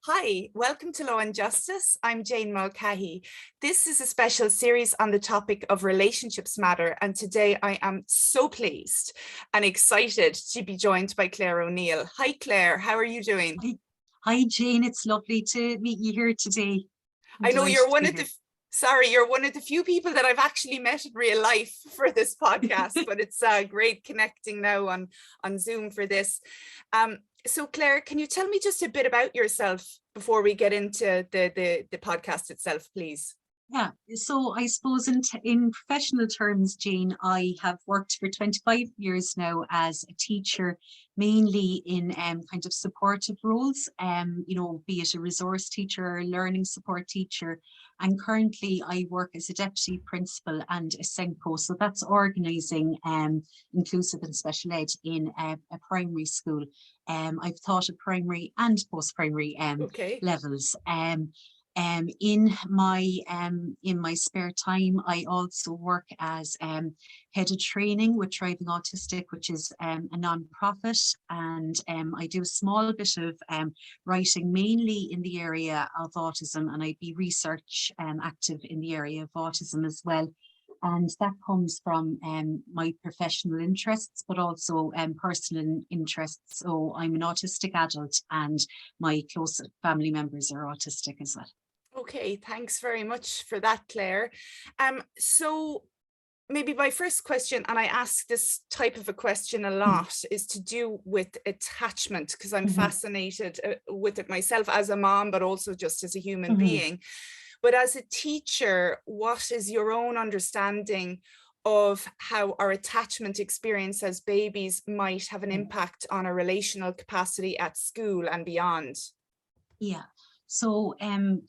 Hi, welcome to Law and Justice. I'm Jane Mulcahy. This is a special series on the topic of relationships matter, and today I am so pleased and excited to be joined by Claire O'Neill. Hi Claire, how are you doing? Hi Jane, it's lovely to meet you here today. I know you're one of the few people that I've actually met in real life for this podcast, but it's great connecting now on Zoom for this. So Claire, can you tell me just a bit about yourself before we get into the podcast itself, please? Yeah, so I suppose in professional terms, Jane, I have worked for 25 years now as a teacher, mainly in kind of supportive roles, be it a resource teacher or a learning support teacher. And currently I work as a deputy principal and a SENCO. So that's organising inclusive and special ed in a primary school. I've taught at primary and post-primary levels. In my spare time, I also work as head of training with Thriving Autistic, which is a non-profit, and I do a small bit of writing, mainly in the area of autism, and I be research active in the area of autism as well. And that comes from my professional interests, but also personal interests. So I'm an autistic adult and my close family members are autistic as well. Okay, thanks very much for that, Claire. So maybe my first question, and I ask this type of a question a lot, is to do with attachment, because I'm fascinated with it myself as a mom, but also just as a human being. But as a teacher, what is your own understanding of how our attachment experience as babies might have an impact on our relational capacity at school and beyond? Yeah, so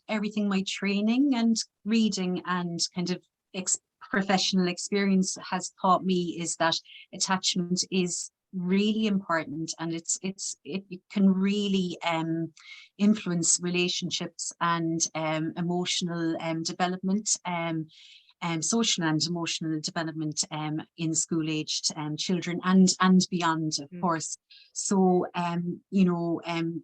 everything my training and reading and kind of professional experience has taught me is that attachment is really important, and it can really influence relationships and emotional development, social and emotional development in school-aged children and beyond, of course. So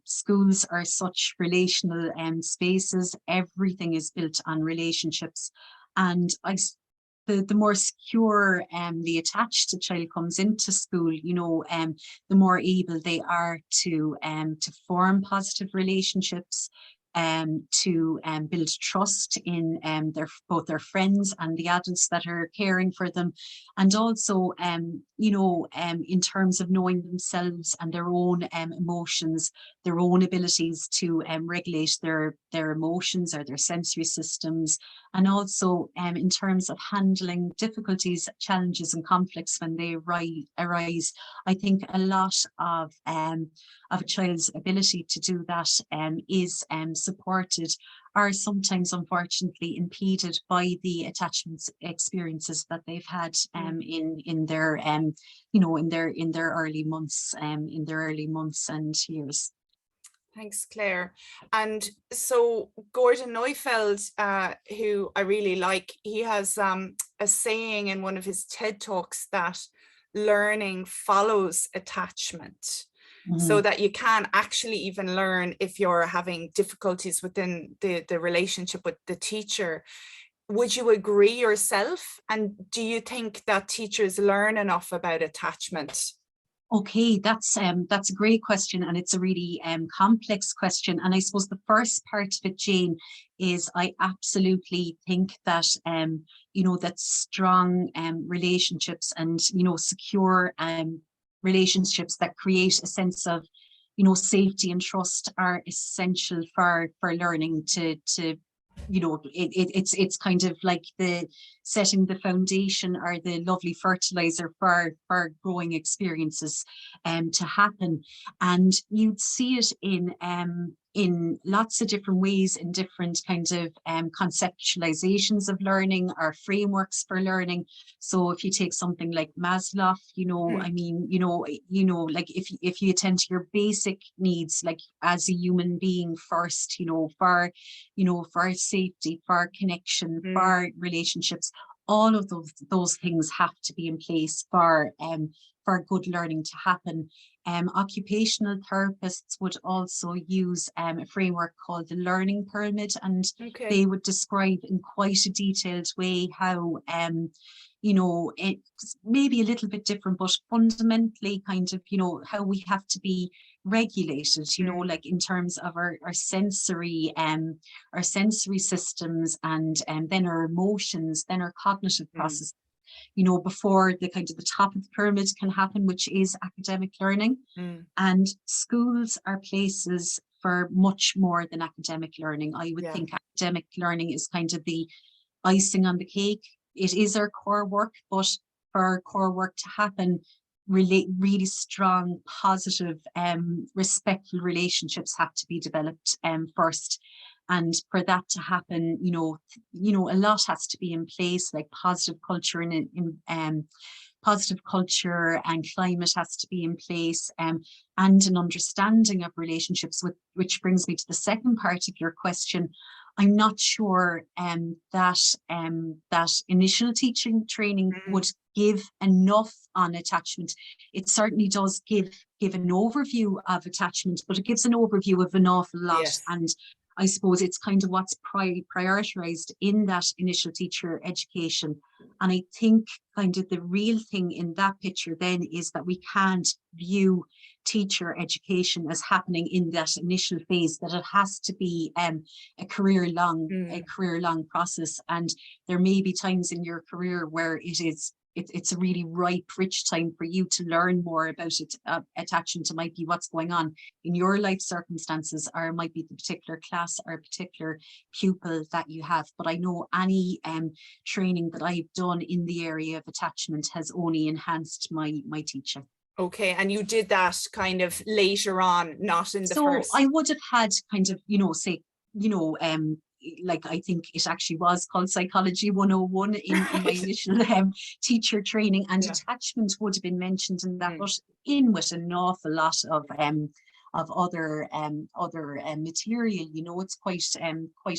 schools are such relational spaces. Everything is built on relationships, and the more secure the attached a child comes into school, the more able they are to form positive relationships, to build trust in both their friends and the adults that are caring for them, and also in terms of knowing themselves and their own emotions, their own abilities to regulate their emotions or their sensory systems, and also in terms of handling difficulties, challenges and conflicts when they arise. I think a lot of a child's ability to do that is supported, or sometimes unfortunately impeded, by the attachment experiences that they've had in their early months, and years. Thanks, Claire. And so Gordon Neufeld, who I really like, he has a saying in one of his TED Talks that learning follows attachment. So that you can actually even learn if you're having difficulties within the relationship with the teacher. Would you agree yourself? And do you think that teachers learn enough about attachment? Okay, that's a great question, and it's a really complex question. And I suppose the first part of it, Jane, is I absolutely think that that strong relationships and secure relationships that create a sense of safety and trust are essential for learning to it's kind of like the setting the foundation or the lovely fertilizer for growing experiences to happen. And you'd see it in lots of different ways, in different kinds of conceptualizations of learning or frameworks for learning. So if you take something like Maslow, like if you attend to your basic needs, like as a human being first, for safety, for connection, for relationships, all of those things have to be in place for good learning to happen. Occupational therapists would also use a framework called the Learning Pyramid, and they would describe in quite a detailed way how, you know, it's maybe a little bit different, but fundamentally kind of, you know, how we have to be regulated, you know, like in terms of our sensory systems, and then our emotions, then our cognitive process, you know, before the kind of the top of the pyramid can happen, which is academic learning. And schools are places for much more than academic learning. I would think academic learning is kind of the icing on the cake. It is our core work, but for our core work to happen, really strong, positive, respectful relationships have to be developed first. And for that to happen, you know, a lot has to be in place, like positive culture positive culture and climate has to be in place, and an understanding of relationships, which brings me to the second part of your question. I'm not sure that initial teaching training would give enough on attachment. It certainly does give an overview of attachment, but it gives an overview of an awful lot. Yes. And I suppose it's kind of what's prioritized in that initial teacher education. And I think kind of the real thing in that picture then is that we can't view teacher education as happening in that initial phase, that it has to be a career-long process. And there may be times in your career where it's a really ripe, rich time for you to learn more about it. Attachment to might be what's going on in your life circumstances, or it might be the particular class or particular pupil that you have. But I know any training that I've done in the area of attachment has only enhanced my teaching. Okay, and you did that kind of later on, not in the first. So I would have had kind of, you know, say, you know, like I think it actually was called Psychology 101 in my initial teacher training, and attachment would have been mentioned in that, but in with an awful lot of other material, you know, it's quite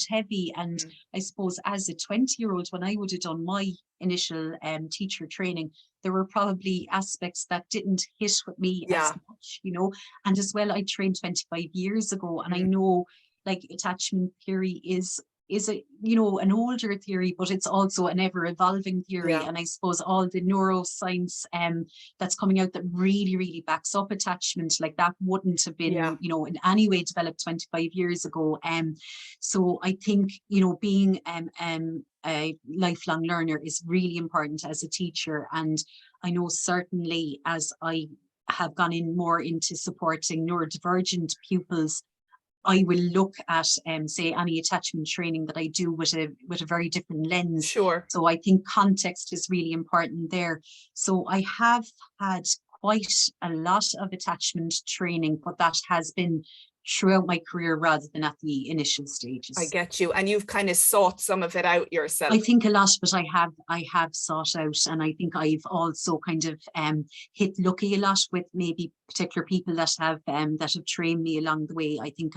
heavy. And I suppose as a 20-year-old, when I would have done my initial teacher training, there were probably aspects that didn't hit with me as much, you know. And as well, I trained 25 years ago, and I know like attachment theory is a, you know, an older theory, but it's also an ever-evolving theory. And I suppose all the neuroscience that's coming out that really backs up attachment, like that wouldn't have been, you know, in any way developed 25 years ago. So I think, you know, being a lifelong learner is really important as a teacher. And I know certainly as I have gone in more into supporting neurodivergent pupils, I will look at, say, any attachment training that I do with a very different lens. Sure. So I think context is really important there. So I have had quite a lot of attachment training, but that has been throughout my career rather than at the initial stages. I get you. And you've kind of sought some of it out yourself. I think a lot of it I have sought out, and I think I've also kind of hit lucky a lot with maybe particular people that have trained me along the way. I think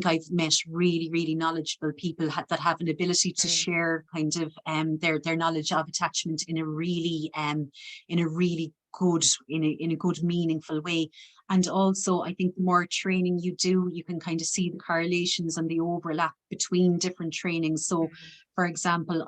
I've met really knowledgeable people that have an ability to share kind of their knowledge of attachment in a really good meaningful way. And also I think the more training you do, you can kind of see the correlations and the overlap between different trainings. So for example,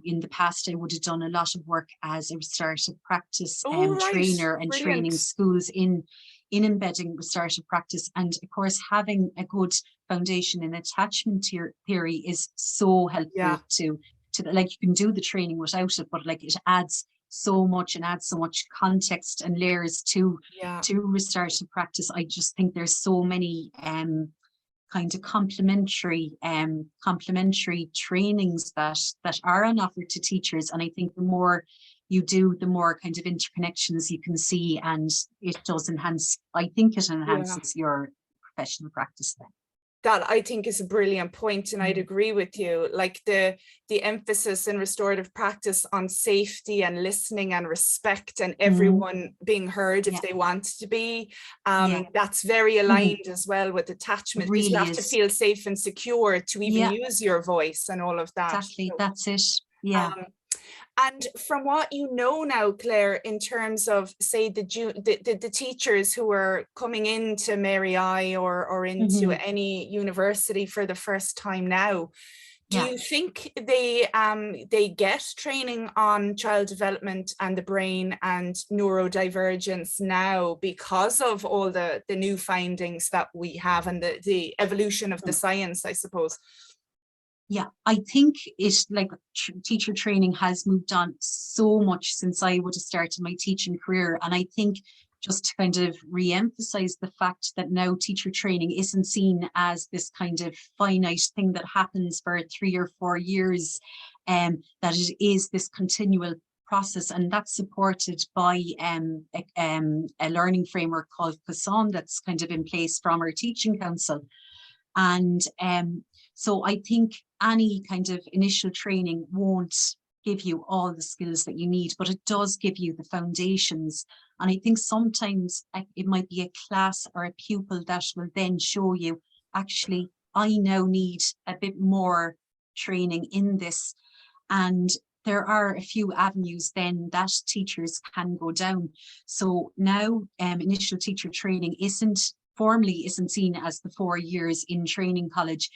in the past I would have done a lot of work as a restorative practice trainer and training schools in embedding restorative practice. And of course, having a good foundation in attachment theory is so helpful to like, you can do the training without it, but like it adds so much context and layers to restorative practice. I just think there's so many kind of complementary trainings that are on offer to teachers. And I think the more you do, the more kind of interconnections you can see, and it does enhance, I think it enhances your professional practice then. That I think is a brilliant point, and I'd agree with you. Like the emphasis in restorative practice on safety and listening and respect and everyone being heard if they want to be. That's very aligned as well with attachment. Really, you have to feel safe and secure to even use your voice and all of that. Exactly, so, that's it. Yeah. And from what you know now, Claire, in terms of, say, the teachers who are coming into Mary I or into any university for the first time now, do you think they get training on child development and the brain and neurodivergence now because of all the new findings that we have and the evolution of the science, I suppose? Yeah, I think it's like teacher training has moved on so much since I would have started my teaching career. And I think just to kind of re-emphasize the fact that now teacher training isn't seen as this kind of finite thing that happens for 3 or 4 years, that it is this continual process, and that's supported by a learning framework called COSAN that's kind of in place from our teaching council. And so I think any kind of initial training won't give you all the skills that you need, but it does give you the foundations. And I think sometimes it might be a class or a pupil that will then show you, actually, I now need a bit more training in this. And there are a few avenues then that teachers can go down. So now initial teacher training formally isn't seen as the 4 years in training college.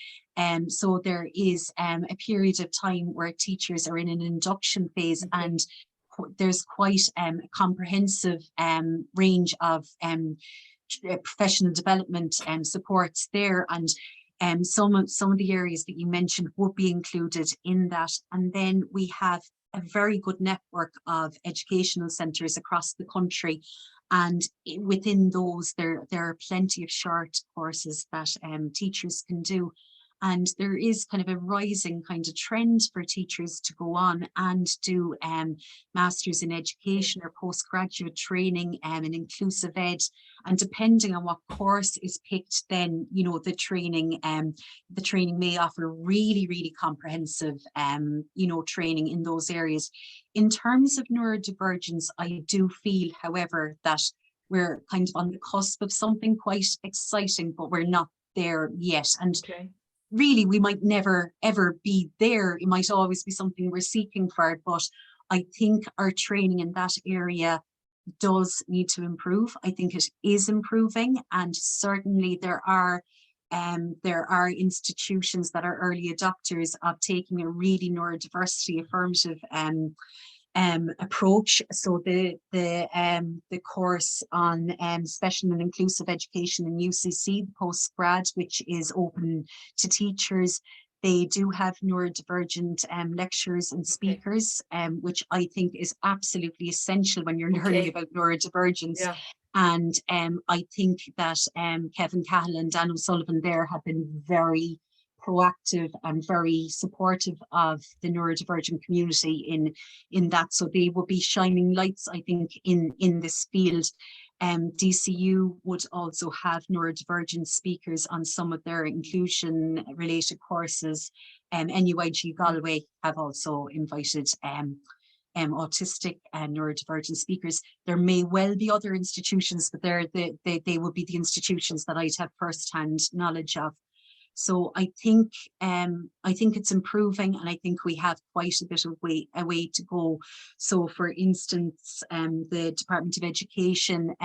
So there is a period of time where teachers are in an induction phase, and there's quite a comprehensive range of professional development supports there. And some of the areas that you mentioned would be included in that. And then we have a very good network of educational centres across the country. And within those, there are plenty of short courses that teachers can do. And there is kind of a rising kind of trend for teachers to go on and do masters in education or postgraduate training in inclusive ed. And depending on what course is picked, then, you know, the training may offer really, really comprehensive, you know, training in those areas. In terms of neurodivergence, I do feel, however, that we're kind of on the cusp of something quite exciting, but we're not there yet. And really, we might never, ever be there. It might always be something we're seeking for, but I think our training in that area does need to improve. I think it is improving, and certainly there are institutions that are early adopters of taking a really neurodiversity affirmative approach. So the course on special and inclusive education in UCC, the postgrad, which is open to teachers, they do have neurodivergent lecturers and speakers, which I think is absolutely essential when you're learning about neurodivergence. Yeah. And I think that Kevin Cahill and Dan O'Sullivan there have been very proactive and very supportive of the neurodivergent community in that. So they will be shining lights, I think, in this field. DCU would also have neurodivergent speakers on some of their inclusion related courses. NUIG Galway have also invited autistic and neurodivergent speakers. There may well be other institutions, but they would be the institutions that I'd have first-hand knowledge of. So I think it's improving, and I think we have quite a bit of a way to go. So, for instance, the Department of Education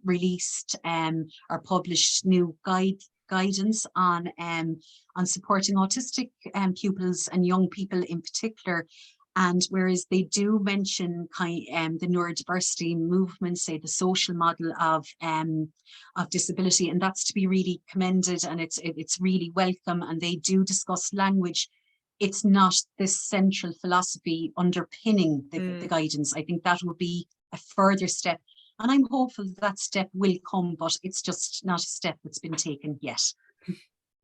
released or published new guidance on supporting autistic pupils and young people in particular. And whereas they do mention the neurodiversity movement, say the social model of disability, and that's to be really commended, and it's really welcome. And they do discuss language. It's not this central philosophy underpinning the guidance. I think that will be a further step, and I'm hopeful that step will come, but it's just not a step that's been taken yet.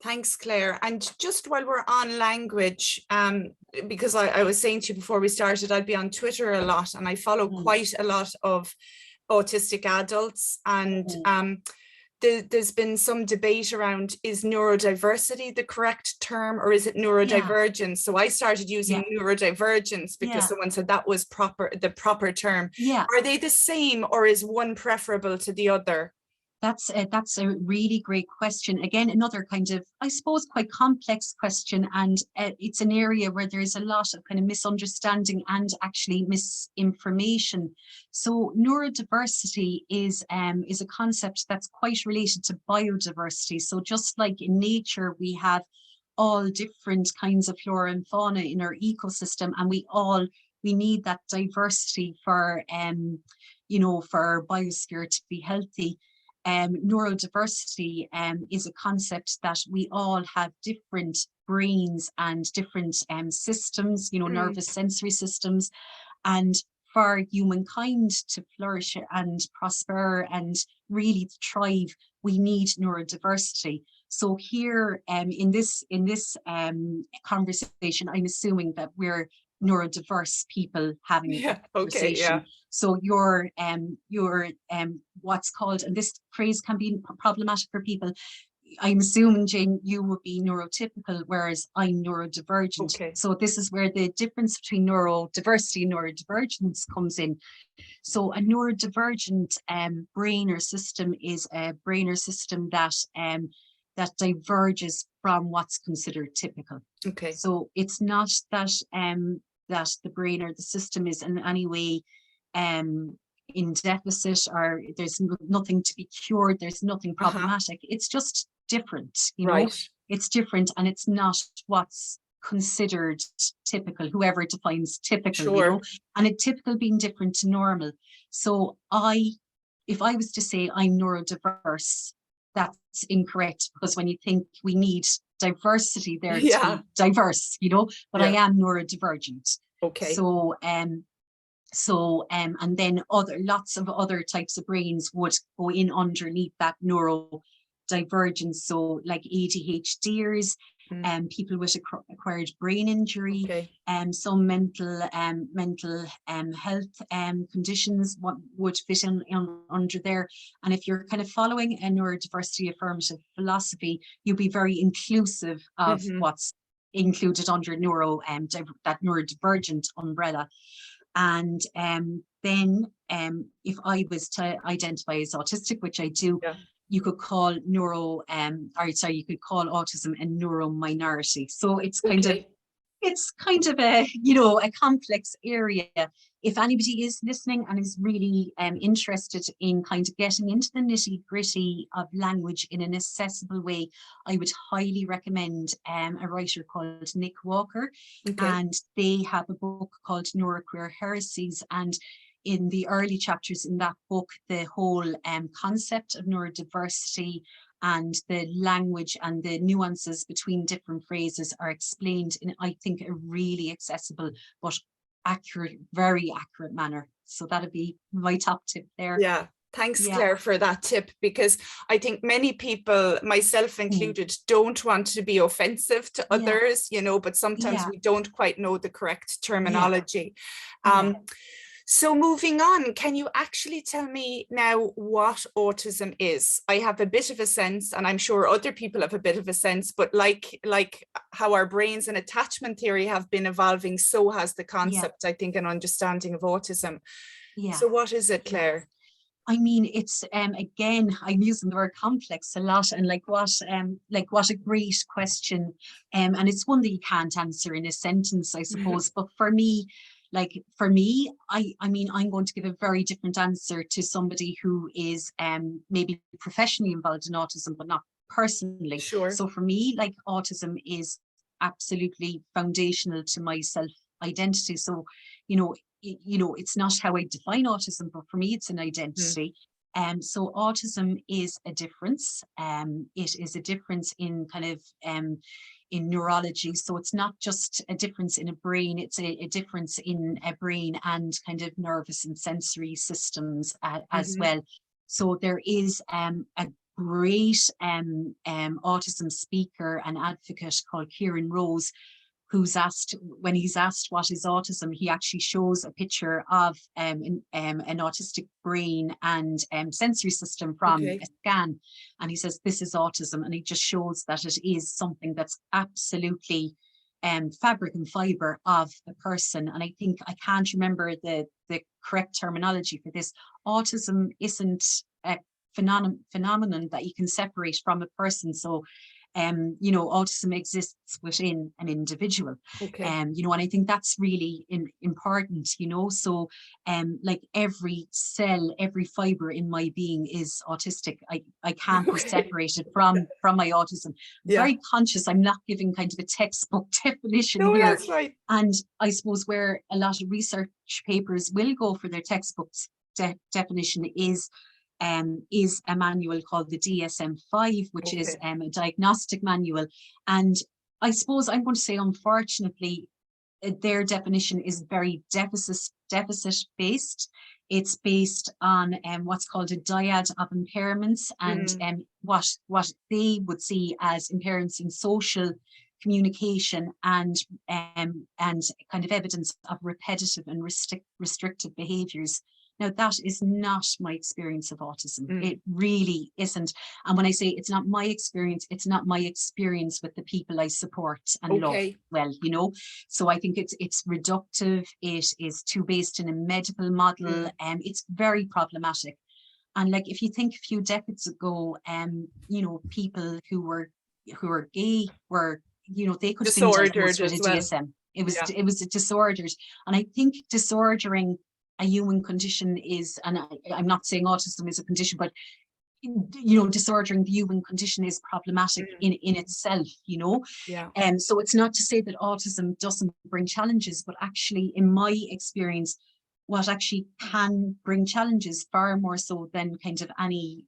Thanks, Claire. And just while we're on language, because I was saying to you before we started, I'd be on Twitter a lot, and I follow quite a lot of autistic adults, and there's been some debate around, is neurodiversity the correct term, or is it neurodivergence? Yeah. So I started using neurodivergence because someone said that was the proper term. Yeah. Are they the same, or is one preferable to the other? That's a really great question. Again, another kind of, I suppose, quite complex question, and it's an area where there's a lot of kind of misunderstanding and actually misinformation. So neurodiversity is a concept that's quite related to biodiversity. So just like in nature, we have all different kinds of flora and fauna in our ecosystem, and we need that diversity for for our biosphere to be healthy. Neurodiversity is a concept that we all have different brains and different systems, nervous sensory systems. And for humankind to flourish and prosper and really thrive, we need neurodiversity. So here in this conversation, I'm assuming that we're neurodiverse people having a conversation. Yeah. So you're what's called, and this phrase can be problematic for people, I'm assuming, Jane, you would be neurotypical, whereas I'm neurodivergent. Okay. So this is where the difference between neurodiversity and neurodivergence comes in. So a neurodivergent brain or system is a brain or system that diverges from what's considered typical. Okay. So it's not that that the brain or the system is in any way in deficit, or there's nothing to be cured, there's nothing problematic. It's just different, it's different, and it's not what's considered typical, whoever defines typical, and it typical being different to normal. So if I was to say I'm neurodiverse, that's incorrect, because when you think we need diversity there to be diverse, but I am neurodivergent. Okay. So and then lots of other types of brains would go in underneath that neurodivergence. So like ADHDers, people with acquired brain injury, some mental health conditions would fit in under there. And if you're kind of following a neurodiversity affirmative philosophy, you'll be very inclusive of what's included under that neurodivergent umbrella. And then if I was to identify as autistic, which I do, you could call you could call autism a neurominority. So it's kind of a a complex area. If anybody is listening and is really interested in kind of getting into the nitty-gritty of language in an accessible way, I would highly recommend a writer called Nick Walker, and they have a book called Neuroqueer Heresies. And in the early chapters in that book, the whole concept of neurodiversity and the language and the nuances between different phrases are explained in, I think, a really accessible but very accurate manner. So that'd be my top tip there. Yeah. Thanks, Claire, for that tip, because I think many people, myself included, don't want to be offensive to others, but sometimes we don't quite know the correct terminology. So moving on, can you actually tell me now what autism is? I have a bit of a sense, and I'm sure other people have a bit of a sense, but like how our brains and attachment theory have been evolving, so has the concept, I think, and understanding of autism. So what is it, Claire? I mean, it's again, I'm using the word complex a lot, and what a great question. And it's one that you can't answer in a sentence, I suppose. But for me, I mean, I'm going to give a very different answer to somebody who is maybe professionally involved in autism, but not personally. So for me, autism is absolutely foundational to my self-identity. So, it's not how I define autism, but for me, it's an identity. So autism is a difference. It is a difference in kind of in neurology. So it's not just a difference in a brain, it's a difference in a brain and kind of nervous and sensory systems as well. So there is a great autism speaker and advocate called Kieran Rose, when he's asked what is autism, he actually shows a picture of an autistic brain and sensory system from a scan, and he says this is autism, and he just shows that it is something that's absolutely fabric and fiber of a person. And I think, I can't remember the correct terminology for this, autism isn't a phenomenon that you can separate from a person. So you know, autism exists within an individual. You know, and I think that's really important, you know. So like every cell, every fiber in my being is autistic. I can't be separated from my autism. Very conscious I'm not giving kind of a textbook definition here. That's right. And I suppose where a lot of research papers will go for their textbooks definition is a manual called the DSM-V, which is a diagnostic manual. And I suppose I'm going to say, unfortunately, their definition is very deficit based. It's based on what's called a dyad of impairments, and what they would see as impairments in social communication and kind of evidence of repetitive and restrictive behaviours. Now, that is not my experience of autism. It really isn't. And when I say it's not my experience, it's not my experience with the people I support and love well, you know. So I think it's reductive. It is too based in a medical model, and it's very problematic. And like, if you think a few decades ago, you know, people who were gay were, you know, they could have been diagnosed with a DSM. It was disordered. And I think disordering a human condition is, and I'm not saying autism is a condition, but, you know, disordering the human condition is problematic in itself, you know. So it's not to say that autism doesn't bring challenges, but actually, in my experience, what actually can bring challenges far more so than kind of any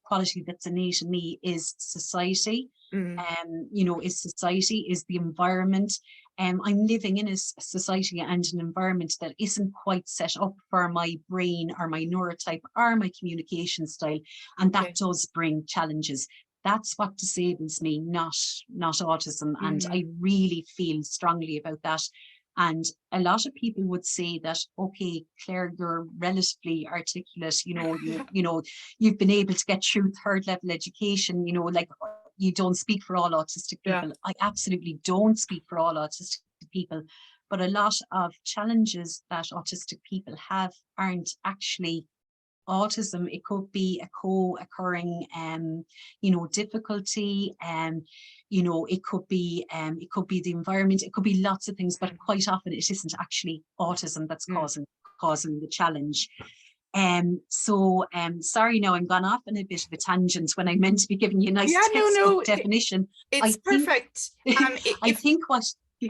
quality that's innate in me is society. You know, is the environment. I'm living in a society and an environment that isn't quite set up for my brain or my neurotype or my communication style, and that does bring challenges. That's what disables me, not autism, and I really feel strongly about that. And a lot of people would say that, okay, Claire, you're relatively articulate, you know, you know, you've been able to get through third level education, you know, like, you don't speak for all autistic people. I absolutely don't speak for all autistic people, but a lot of challenges that autistic people have aren't actually autism. It could be a co-occurring, you know, difficulty, you know, it could be the environment, it could be lots of things, but quite often it isn't actually autism that's causing the challenge. Sorry, now I'm gone off on a bit of a tangent when I meant to be giving you a nice textbook definition. It's perfect. I think what,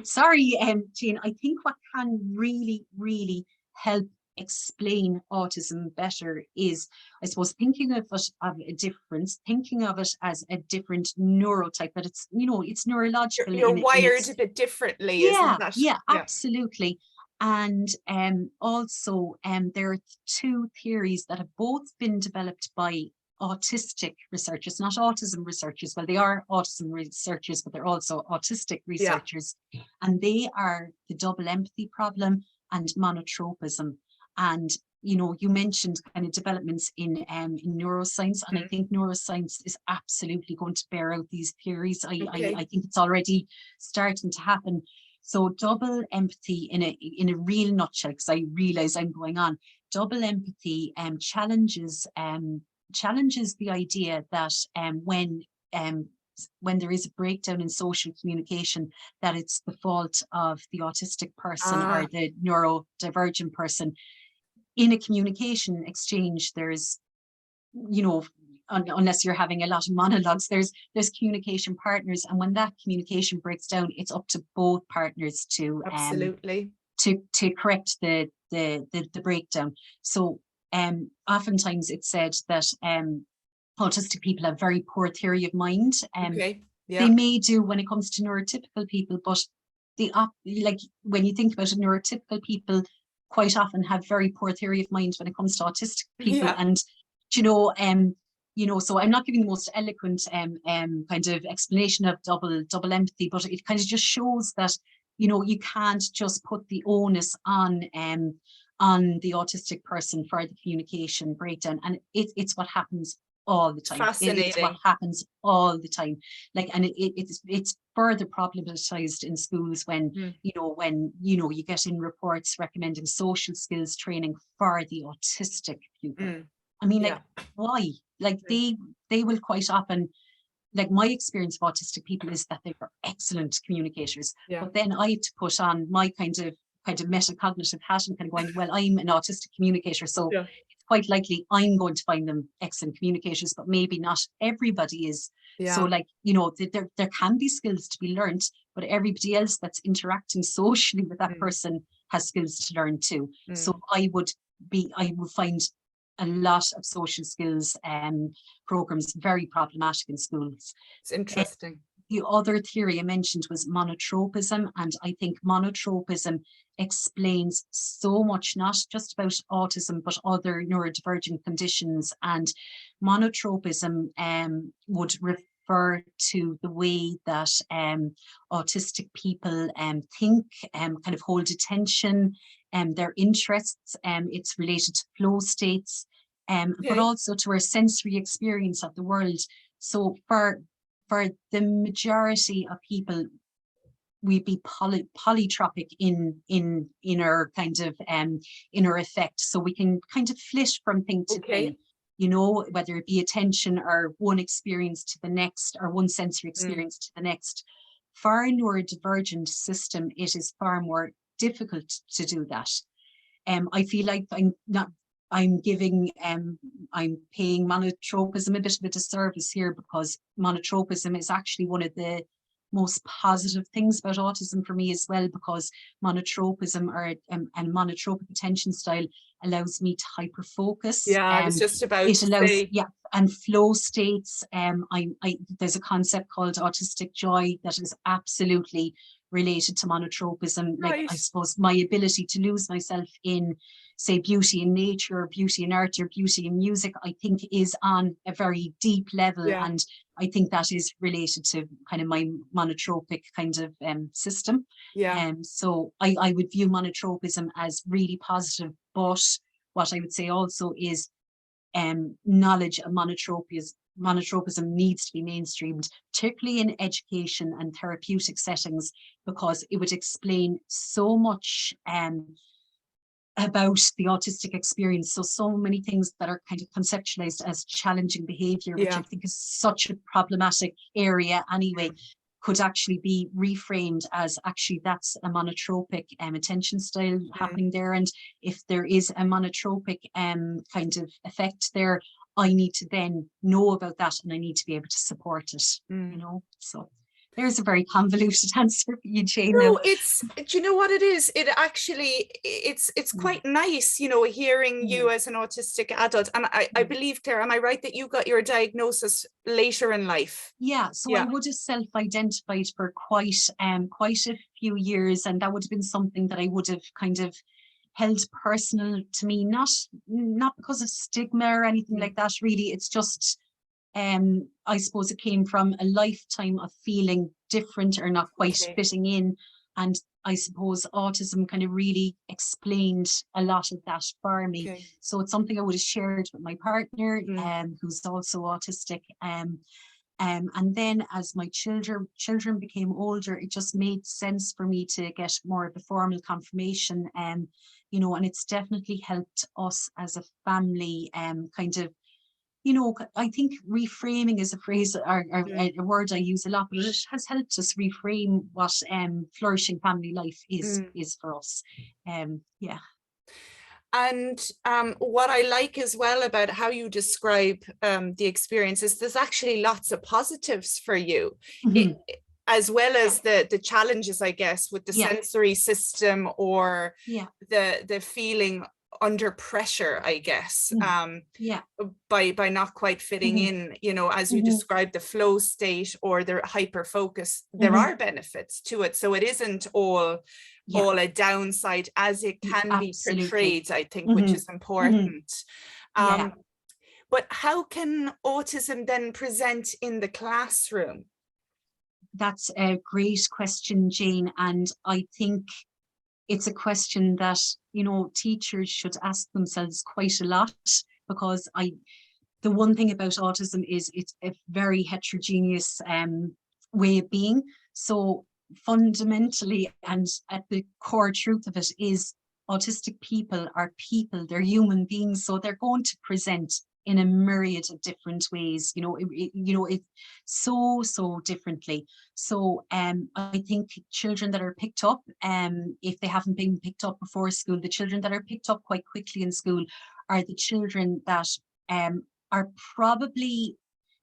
sorry, Jean, I think what can really, really help explain autism better is, I suppose, thinking of it of a difference, thinking of it as a different neurotype, but it's, you know, it's neurological. You're wired a bit differently, isn't that? Yeah, absolutely. And also there are two theories that have both been developed by autistic researchers, not autism researchers. Well, they are autism researchers, but they're also autistic researchers. And they are the double empathy problem and monotropism. And, you know, you mentioned kind of developments in neuroscience, and I think neuroscience is absolutely going to bear out these theories. I think it's already starting to happen. So double empathy in a real nutshell, because I realize I'm going on, double empathy challenges the idea that when there is a breakdown in social communication, that it's the fault of the autistic person or the neurodivergent person. In a communication exchange, there's, you know, unless you're having a lot of monologues, there's communication partners, and when that communication breaks down, it's up to both partners to to correct the breakdown. So oftentimes it's said that autistic people have very poor theory of mind. They may do when it comes to neurotypical people, but like when you think about it, neurotypical people quite often have very poor theory of mind when it comes to autistic people. And you know, so I'm not giving the most eloquent kind of explanation of double empathy, but it kind of just shows that, you know, you can't just put the onus on the autistic person for the communication breakdown, and it's what happens all the time. Fascinating. It's what happens all the time. Like, and it's further problematized in schools when you get in reports recommending social skills training for the autistic pupil. I mean, like, why? like they will quite often, like my experience of autistic people is that they are excellent communicators. But then I had to put on my kind of metacognitive hat and kind of going, well, I'm an autistic communicator, so it's quite likely I'm going to find them excellent communicators, but maybe not everybody is. So like, you know, there can be skills to be learned, but everybody else that's interacting socially with that person has skills to learn too. So I would find a lot of social skills programs very problematic in schools. It's interesting. The other theory I mentioned was monotropism, and I think monotropism explains so much, not just about autism, but other neurodivergent conditions. And monotropism would refer to the way that autistic people think, kind of hold attention, their interests. It's related to flow states, but also to our sensory experience of the world. So for the majority of people, we'd be polytropic in our kind of in our effect. So we can kind of flit from thing to thing, you know, whether it be attention or one experience to the next, or one sensory experience to the next. For our neurodivergent system, it is far more difficult to do that. I feel like I'm paying monotropism a bit of a disservice here, because monotropism is actually one of the most positive things about autism for me as well, because monotropism and monotropic attention style allows me to hyper focus. I was just about it to allows say. And flow states. There's a concept called autistic joy that is absolutely related to monotropism. Like, I suppose my ability to lose myself in, say, beauty in nature, or beauty in art, or beauty in music, I think is on a very deep level. And I think that is related to kind of my monotropic kind of system. So I would view monotropism as really positive. But what I would say also is knowledge of monotropism needs to be mainstreamed, particularly in education and therapeutic settings, because it would explain so much about the autistic experience. So many things that are kind of conceptualized as challenging behavior, which I think is such a problematic area anyway, could actually be reframed as actually that's a monotropic attention style happening there. And if there is a monotropic kind of effect there, I need to then know about that, and I need to be able to support it, you know. So there's a very convoluted answer for you, Jane. No, do you know what it is? It actually, it's quite nice, you know, hearing you as an autistic adult. And I believe, Claire, am I right that you got your diagnosis later in life? So I would have self-identified for quite a few years, and that would have been something that I would have kind of held personal to me, not because of stigma or anything like that, really. It's just I suppose it came from a lifetime of feeling different or not quite fitting in, and I suppose autism kind of really explained a lot of that for me. So it's something I would have shared with my partner, who's also autistic. And then as my children became older, it just made sense for me to get more of a formal confirmation. You know, and it's definitely helped us as a family kind of, you know, I think reframing is a phrase or a word I use a lot, but it has helped us reframe what flourishing family life is for us. And what I like as well about how you describe the experience is there's actually lots of positives for you, as well as the challenges, I guess, with the sensory system, or the feeling under pressure, I guess, by not quite fitting in, you know, as you described the flow state or the hyper focus. There are benefits to it, so it isn't all a downside as it can be portrayed, I think, which is important. But how can autism then present in the classroom? That's a great question, Jane, and I think it's a question that, you know, teachers should ask themselves quite a lot, because the one thing about autism is it's a very heterogeneous way of being. So fundamentally, and at the core truth of it, is autistic people are people, they're human beings, so they're going to present in a myriad of different ways, it's so differently. So I think children that are picked up, if they haven't been picked up before school, the children that are picked up quite quickly in school are the children that are probably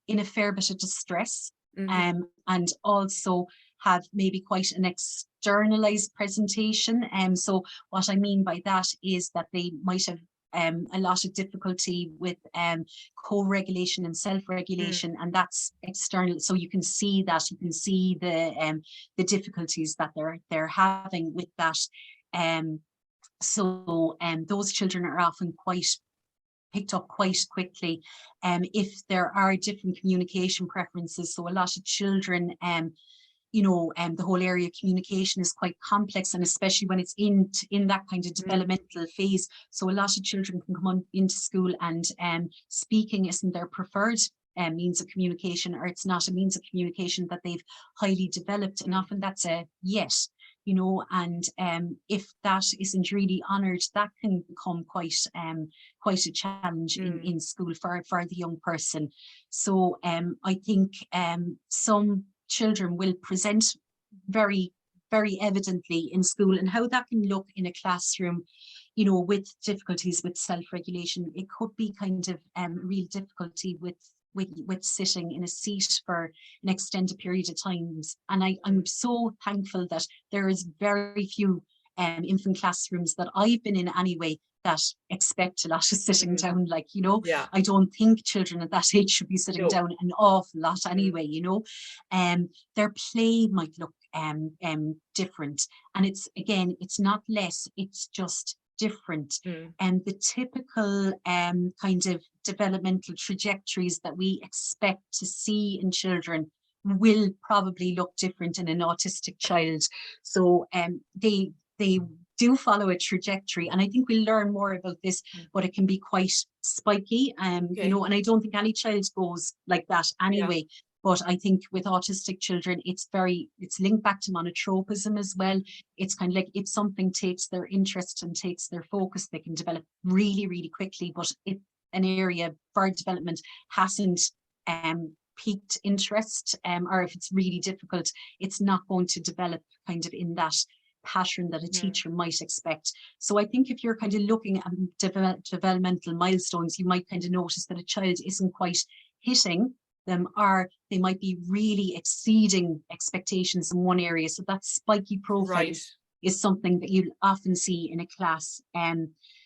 in a fair bit of distress, and also have maybe quite an externalized presentation. So what I mean by that is that they might have a lot of difficulty with co-regulation and self-regulation, and that's external. So you can see that, you can see the difficulties that they're having with that. So those children are often picked up quite quickly. If there are different communication preferences, so a lot of children, the whole area of communication is quite complex, and especially when it's in that kind of developmental phase. So a lot of children can come into school and speaking isn't their preferred means of communication, or it's not a means of communication that they've highly developed, and often that's a yes. And if that isn't really honoured, that can become quite a challenge in school for the young person. So I think some children will present very, very evidently in school, and how that can look in a classroom, with difficulties with self-regulation. It could be kind of real difficulty with sitting in a seat for an extended period of times. And I'm so thankful that there is very few infant classrooms that I've been in anyway that expect a lot of sitting down, I don't think children at that age should be sitting down an awful lot anyway, their play might look different, and it's not less, it's just different. And the typical kind of developmental trajectories that we expect to see in children will probably look different in an autistic child. So they do follow a trajectory, and I think we'll learn more about this, but it can be quite spiky, and I don't think any child goes like that anyway. But I think with autistic children, it's linked back to monotropism as well. It's kind of like, if something takes their interest and takes their focus, they can develop really, really quickly. But if an area for development hasn't piqued interest, or if it's really difficult, it's not going to develop kind of in that pattern that a teacher might expect. So I think if you're kind of looking at developmental milestones, you might kind of notice that a child isn't quite hitting them, or they might be really exceeding expectations in one area. So that spiky profile is something that you often see in a class.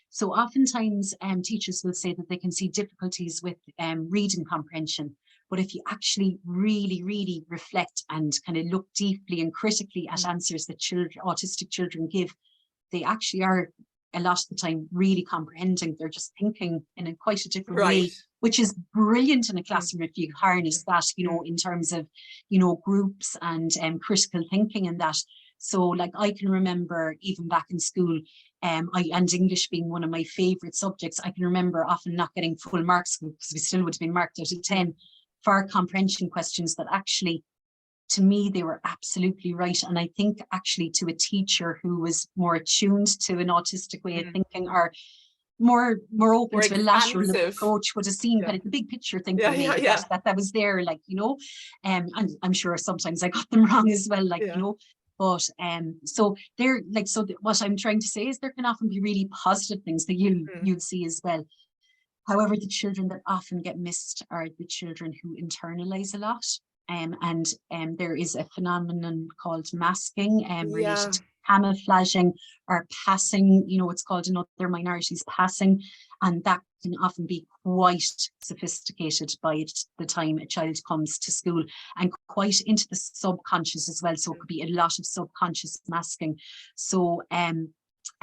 So oftentimes teachers will say that they can see difficulties with reading comprehension. But if you actually really, really reflect and kind of look deeply and critically at answers that autistic children give, they actually are a lot of the time really comprehending. They're just thinking in a quite a different way, which is brilliant in a classroom if you harness that, in terms of, groups and critical thinking and that. So like I can remember even back in school, and English being one of my favourite subjects, I can remember often not getting full marks because we still would have been marked out of 10 for comprehension questions that actually, to me, they were absolutely right. And I think actually to a teacher who was more attuned to an autistic way of thinking, or more open to a lateral approach, would have seen kind of the big picture thing for me, that was there, and I'm sure sometimes I got them wrong as well, but so they're what I'm trying to say is there can often be really positive things that you'll see as well. However, the children that often get missed are the children who internalize a lot. And there is a phenomenon called masking related to camouflaging or passing, it's called in other minorities passing, and that can often be quite sophisticated by the time a child comes to school, and quite into the subconscious as well. So it could be a lot of subconscious masking. So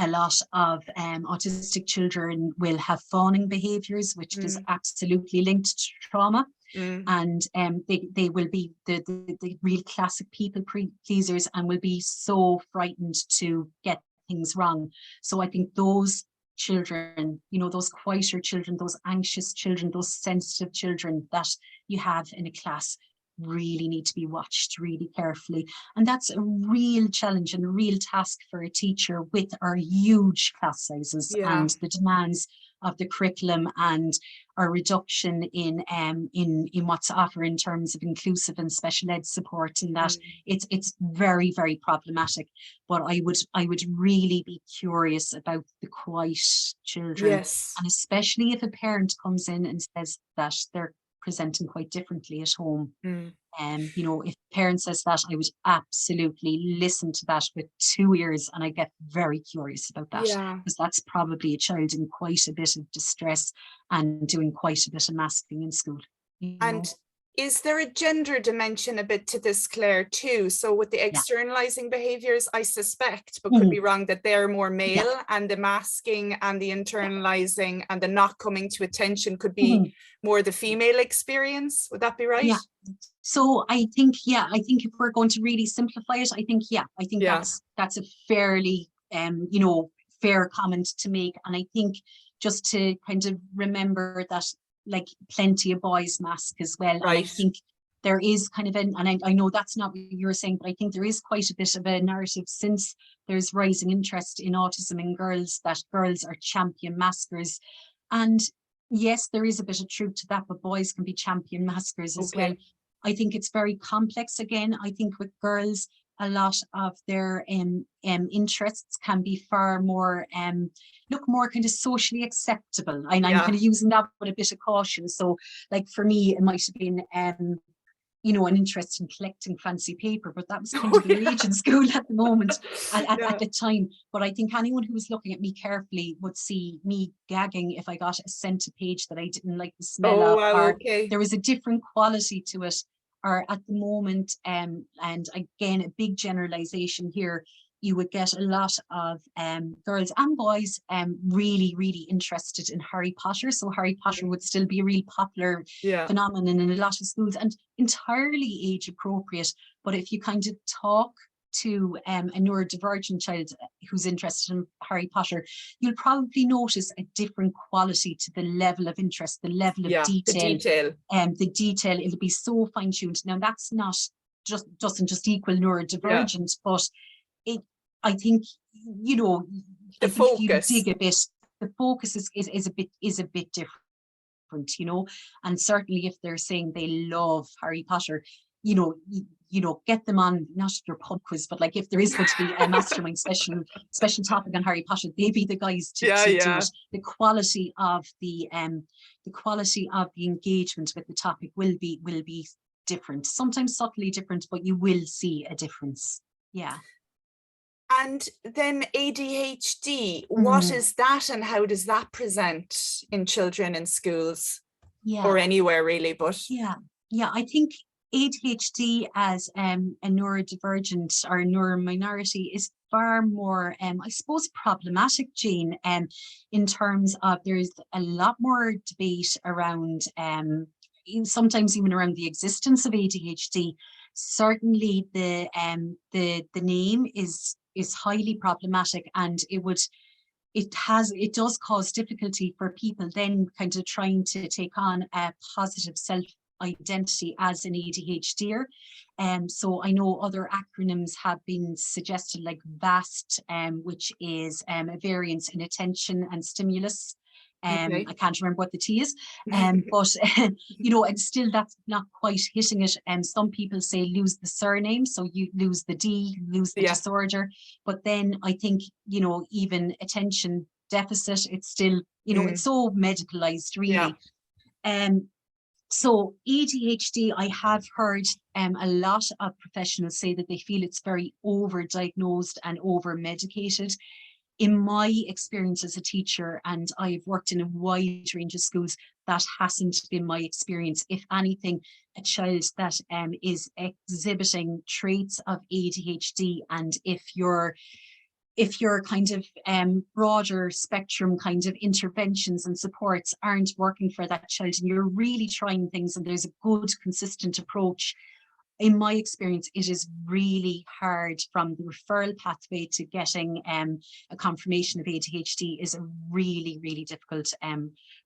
a lot of autistic children will have fawning behaviours, which is absolutely linked to trauma. And they will be the real classic people pleasers and will be so frightened to get things wrong. So I think those children, those quieter children, those anxious children, those sensitive children that you have in a class really need to be watched really carefully. And that's a real challenge and a real task for a teacher with our huge class sizes and the demands the curriculum and a reduction in what's offered in terms of inclusive and special ed support, and that it's very, very problematic. But I would really be curious about the quiet children, Yes. and especially if a parent comes in and says that they're presenting quite differently at home. You know, if a parent says that, I would absolutely listen to that with 2 ears, and I get very curious about that, because that's probably a child in quite a bit of distress and doing quite a bit of masking in school. And is there a gender dimension a bit to this, Claire, too? So with the externalizing behaviors, I suspect, but could be wrong, that they're more male, and the masking and the internalizing and the not coming to attention could be more the female experience. Would that be right? Yeah. So I think if we're going to really simplify it, I think that's a fairly you know, fair comment to make. And I think just to kind of remember that, like, plenty of boys mask as well. Right. And I think there is kind of I know that's not what you were saying, but I think there is quite a bit of a narrative, since there's rising interest in autism in girls, that girls are champion maskers. And yes, there is a bit of truth to that, but boys can be champion maskers as well. I think it's very complex. Again, I think with girls, a lot of their interests can be far more more kind of socially acceptable. And I'm kind of using that with a bit of caution. So, like, for me, it might have been you know, an interest in collecting fancy paper, but that was kind of the rage in school at the moment, at the time. But I think anyone who was looking at me carefully would see me gagging if I got a scented page that I didn't like the smell of, or there was a different quality to it. Or at the moment, and again, a big generalization here, you would get a lot of girls and boys really, really interested in Harry Potter. So Harry Potter would still be a really popular phenomenon in a lot of schools, and entirely age appropriate. But if you kind of talk to a neurodivergent child who's interested in Harry Potter, you'll probably notice a different quality to the level of interest, the level of detail. The detail, it'll be so fine-tuned. Now, that's not doesn't just equal neurodivergent, but I think, you know, the focus, if you dig a bit, the focus is a bit different, you know. And certainly if they're saying they love Harry Potter, you know, get them on, not your pub quiz, but like, if there is going to be a mastermind special topic on Harry Potter, they be the guys to do it. The quality of the engagement with the topic will be different, sometimes subtly different, but you will see a difference. And then ADHD, what is that, and how does that present in children in schools or anywhere really? But I think ADHD as a neurodivergent or neurominority is far more, I suppose, problematic, Jean, in terms of there's a lot more debate around, sometimes even around the existence of ADHD. Certainly the name is highly problematic, and it does cause difficulty for people then kind of trying to take on a positive self-identity as an ADHDer. So I know other acronyms have been suggested, like VAST, which is a variance in attention and stimulus. I can't remember what the T is, but you know, and still that's not quite hitting it. And some people say lose the surname, so you lose the D, lose the disorder. But then I think, you know, even attention deficit, it's still, you know, it's so medicalized, really. So ADHD, I have heard a lot of professionals say that they feel it's very overdiagnosed and over-medicated. In my experience as a teacher, and I've worked in a wide range of schools, that hasn't been my experience. If anything, a child that is exhibiting traits of ADHD, and if your kind of broader spectrum kind of interventions and supports aren't working for that child, and you're really trying things and there's a good consistent approach, in my experience, it is really hard from the referral pathway to getting a confirmation of ADHD is a really, really difficult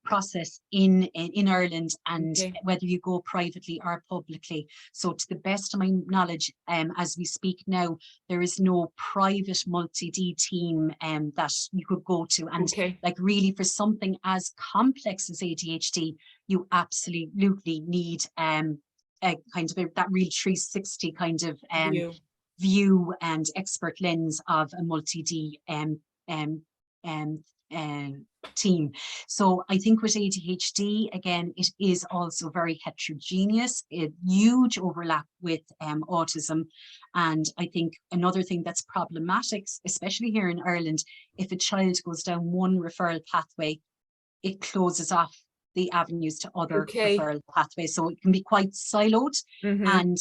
process in Ireland, and whether you go privately or publicly. So to the best of my knowledge, as we speak now, there is no private multi-D team that you could go to. And like really for something as complex as ADHD, you absolutely need a kind of that real 360 kind of view and expert lens of a multi-D team. So I think with ADHD, again, it is also very heterogeneous, a huge overlap with autism. And I think another thing that's problematic, especially here in Ireland, if a child goes down one referral pathway, it closes off the avenues to other referral pathways. So it can be quite siloed. And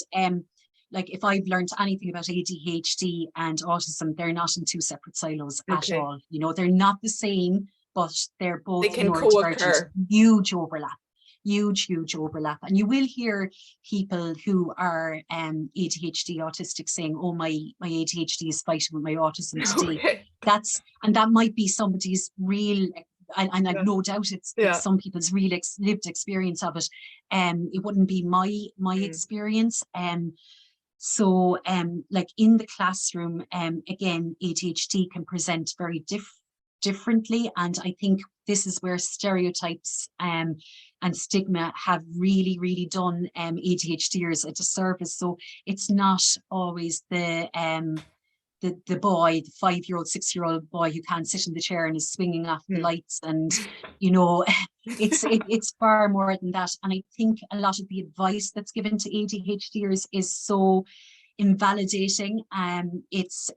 like if I've learned anything about ADHD and autism, they're not in two separate silos at all. You know, they're not the same, but they're both neurodivergent. Huge overlap. Huge overlap. And you will hear people who are ADHD autistic saying, oh, my ADHD is fighting with my autism today. That might be somebody's real, and I've no doubt it's some people's real lived experience of it. It wouldn't be my experience. So like in the classroom, again, ADHD can present very differently. And I think this is where stereotypes and stigma have really done ADHDers a disservice. So it's not always the boy, the 5-year-old, 6-year-old boy who can't sit in the chair and is swinging off the lights, and you know, it's far more than that. And I think a lot of the advice that's given to ADHDers is so invalidating. It's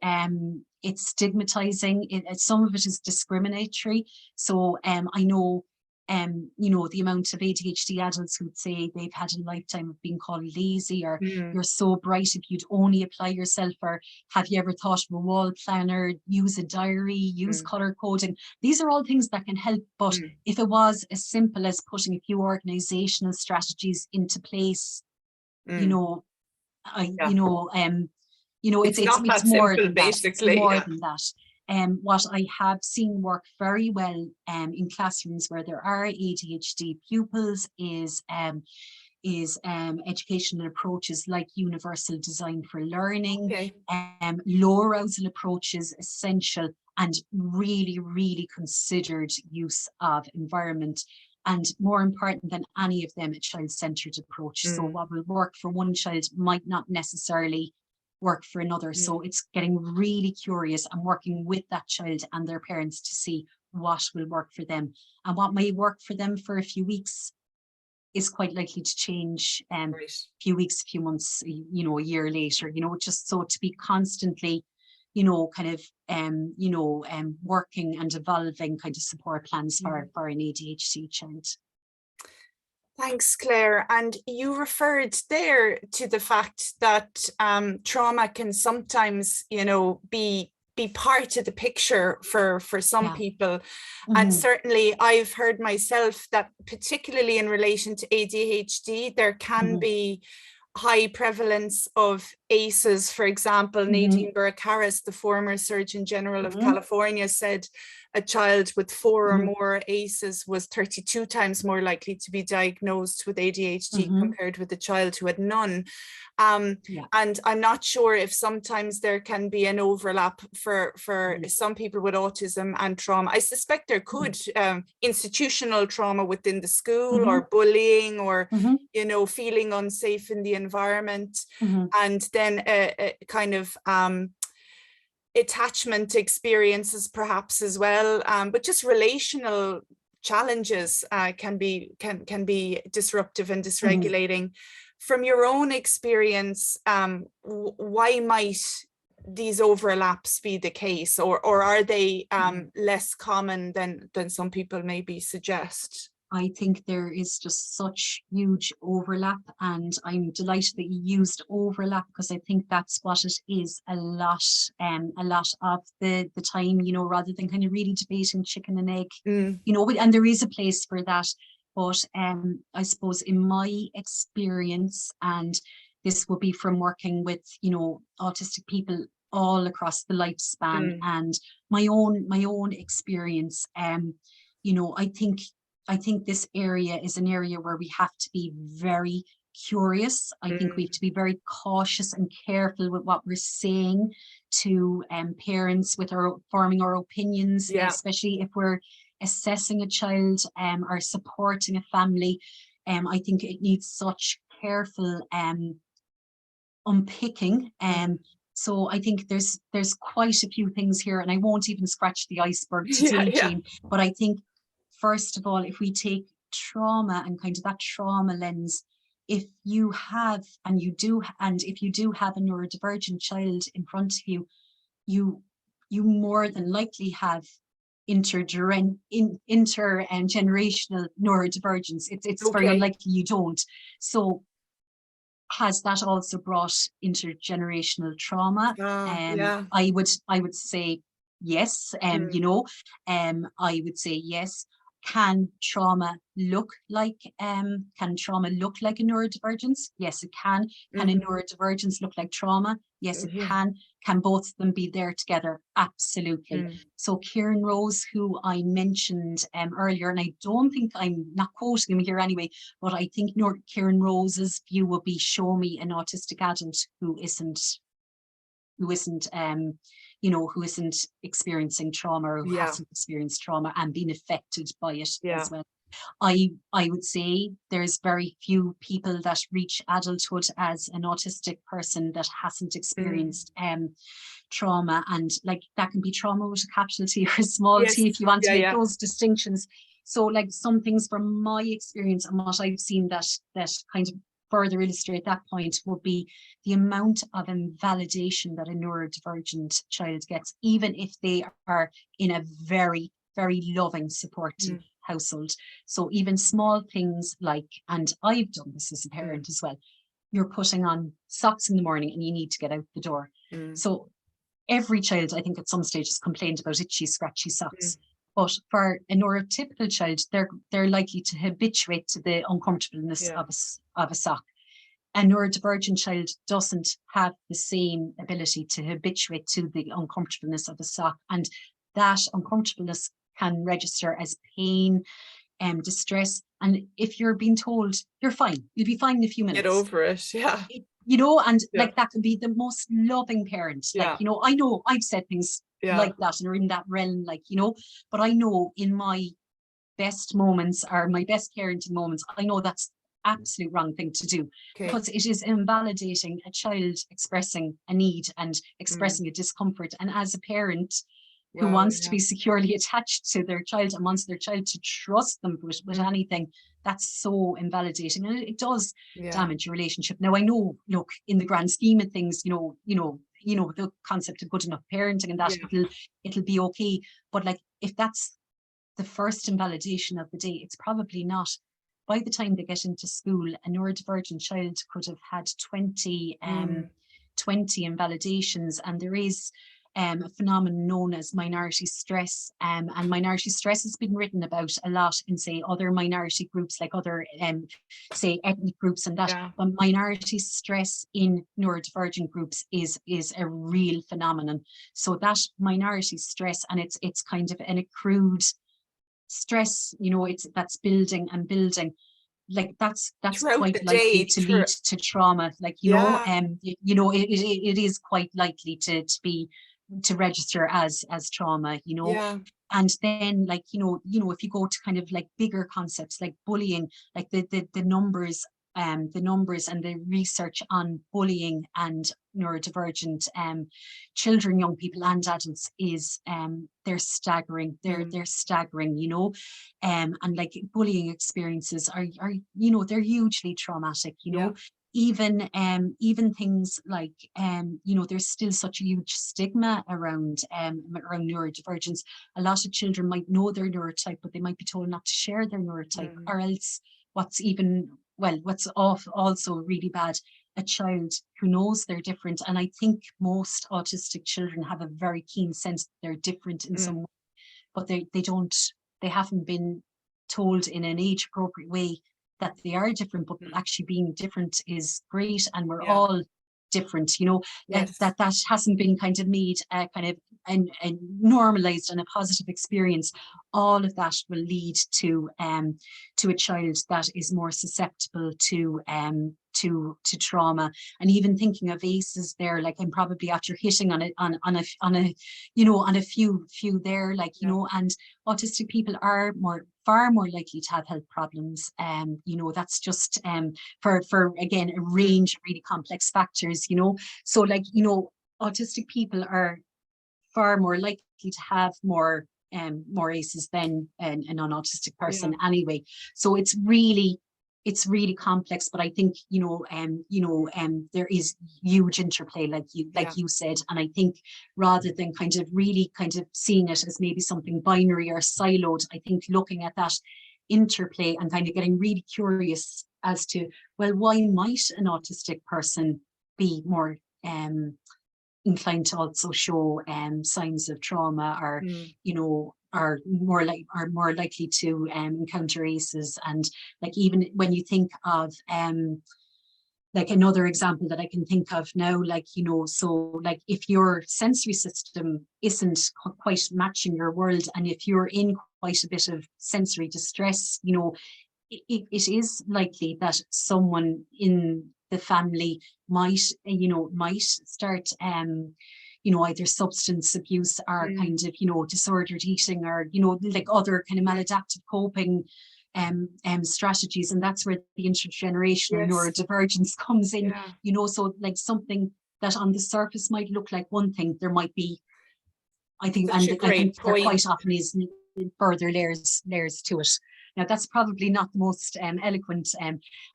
stigmatizing. Some of it is discriminatory. So I know you know, the amount of ADHD adults who'd say they've had a lifetime of being called lazy, or you're so bright if you'd only apply yourself, or have you ever thought of a wall planner, use a diary, use color coding. These are all things that can help, but if it was as simple as putting a few organizational strategies into place, you know, it's more than basically more than that. What I have seen work very well in classrooms where there are ADHD pupils is educational approaches like universal design for learning, low arousal approaches, essential, and really considered use of environment. And more important than any of them, a child-centered approach. So what will work for one child might not necessarily work for another. So it's getting really curious and working with that child and their parents to see what will work for them. And what may work for them for a few weeks is quite likely to change a few weeks, a few months, you know, a year later, you know, just so to be constantly, you know, kind of, working and evolving kind of support plans for an ADHD child. Thanks, Claire. And you referred there to the fact that trauma can sometimes, you know, be part of the picture for some people. And certainly I've heard myself that particularly in relation to ADHD, there can be high prevalence of ACEs. For example, Nadine Burke-Harris, the former Surgeon General of California, said a child with 4 or more ACEs was 32 times more likely to be diagnosed with ADHD compared with a child who had none. And I'm not sure if sometimes there can be an overlap for some people with autism and trauma. I suspect there could, institutional trauma within the school or bullying or, you know, feeling unsafe in the environment, and then a kind of attachment experiences perhaps as well, but just relational challenges can be disruptive and dysregulating. From your own experience, why might these overlaps be the case, or are they less common than some people maybe suggest? I think there is just such huge overlap, and I'm delighted that you used overlap, because I think that's what it is a lot of the time, you know, rather than kind of really debating chicken and egg, you know, and there is a place for that. But I suppose in my experience, and this would be from working with, you know, autistic people all across the lifespan, and my own experience. You know, I think this area is an area where we have to be very curious. I think we have to be very cautious and careful with what we're saying to parents with our forming our opinions, especially if we're assessing a child or supporting a family. I think it needs such careful unpicking. So I think there's quite a few things here, and I won't even scratch the iceberg today, Jean. But I think, first of all, if we take trauma and kind of that trauma lens, if you have, and if you do have a neurodivergent child in front of you, you more than likely have intergenerational neurodivergence. It's very unlikely you don't. So has that also brought intergenerational trauma? I would say yes. You know, I would say yes. Can trauma look like a neurodivergence? Yes, it can. Can a neurodivergence look like trauma? Yes, it can. Can both of them be there together? Absolutely. So Kieran Rose, who I mentioned earlier, and I don't think, I'm not quoting him here anyway, but I think Kieran Rose's view would be, show me an autistic adult who isn't you know, who isn't experiencing trauma, or who hasn't experienced trauma and been affected by it as well. I would say there's very few people that reach adulthood as an autistic person that hasn't experienced trauma, and like that can be trauma with a capital T or a small t if you want to make those distinctions. So like some things from my experience and what I've seen that kind of further illustrate that point would be the amount of invalidation that a neurodivergent child gets, even if they are in a very, very loving, supportive household. So even small things like, and I've done this as a parent as well, you're putting on socks in the morning and you need to get out the door. So every child, I think at some stage, has complained about itchy, scratchy socks. But for a neurotypical child, they're likely to habituate to the uncomfortableness of a sock. A neurodivergent child doesn't have the same ability to habituate to the uncomfortableness of a sock, and that uncomfortableness can register as pain and distress. And if you're being told you're fine, you'll be fine in a few minutes. Get over it, you know, and like that can be the most loving parent. Like, you know, I know I've said things like that and are in that realm, like, you know, but I know in my best moments or my best parenting moments, I know that's absolute wrong thing to do, because it is invalidating a child expressing a need and expressing a discomfort. And as a parent who wants to be securely attached to their child and wants their child to trust them with anything, that's so invalidating, and it does damage your relationship. Now I know, look, in the grand scheme of things, you know the concept of good enough parenting and that it'll be okay, but like if that's the first invalidation of the day, it's probably not. By the time they get into school, a neurodivergent child could have had 20 invalidations, and there is a phenomenon known as minority stress, and minority stress has been written about a lot in, say, other minority groups, like other say ethnic groups and that. But minority stress in neurodivergent groups is a real phenomenon. So that minority stress, and it's kind of an accrued stress, you know, that's building and building, like that's quite likely to lead to trauma, like, you know, you know, it is quite likely to register as trauma, you know. And then, like, you know, if you go to kind of like bigger concepts like bullying, like the numbers and the research on bullying and neurodivergent children, young people and adults is they're staggering. They're staggering, you know. And like bullying experiences are you know, they're hugely traumatic, you know. Even things like you know, there's still such a huge stigma around neurodivergence. A lot of children might know their neurotype, but they might be told not to share their neurotype, or else what's also really bad, a child who knows they're different. And I think most autistic children have a very keen sense that they're different in some way, but they haven't been told in an age appropriate way that they are different, but actually being different is great, and we're Yeah. all different, you know. Yes. that hasn't been kind of made kind of and normalized and a positive experience. All of that will lead to a child that is more susceptible to trauma. And even thinking of ACEs there, like, I'm probably after hitting on a you know, on a few there, like, you know, and autistic people are far more likely to have health problems. You know, that's just for again a range of really complex factors, you know. So, like, you know, autistic people are far more likely to have more ACEs than a non-autistic person anyway. So it's really complex, but I think, you know, there is huge interplay, like you said. And I think rather than kind of really kind of seeing it as maybe something binary or siloed, I think looking at that interplay and kind of getting really curious as to, well, why might an autistic person be more inclined to also show signs of trauma, or you know, are more likely to encounter ACEs. And like, even when you think of like another example that I can think of now, like, you know, so like if your sensory system isn't quite matching your world, and if you're in quite a bit of sensory distress, you know, it is likely that someone in the family might start you know, either substance abuse or kind of, you know, disordered eating, or, you know, like other kind of maladaptive coping strategies. And that's where the intergenerational neurodivergence comes in, you know. So like something that on the surface might look like one thing, there might be, I think, and I think there quite often is further layers to it. Now, that's probably not the most eloquent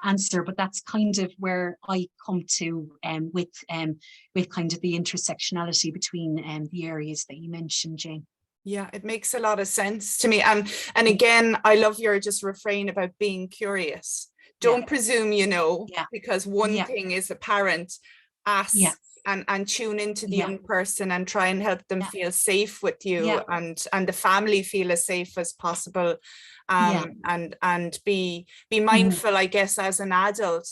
answer, but that's kind of where I come to with kind of the intersectionality between the areas that you mentioned, Jane. Yeah, it makes a lot of sense to me. And again, I love your just refrain about being curious. Don't presume you know, because one thing is a parent ask and tune into the young person and try and help them feel safe with you, and the family feel as safe as possible. And be mindful, I guess, as an adult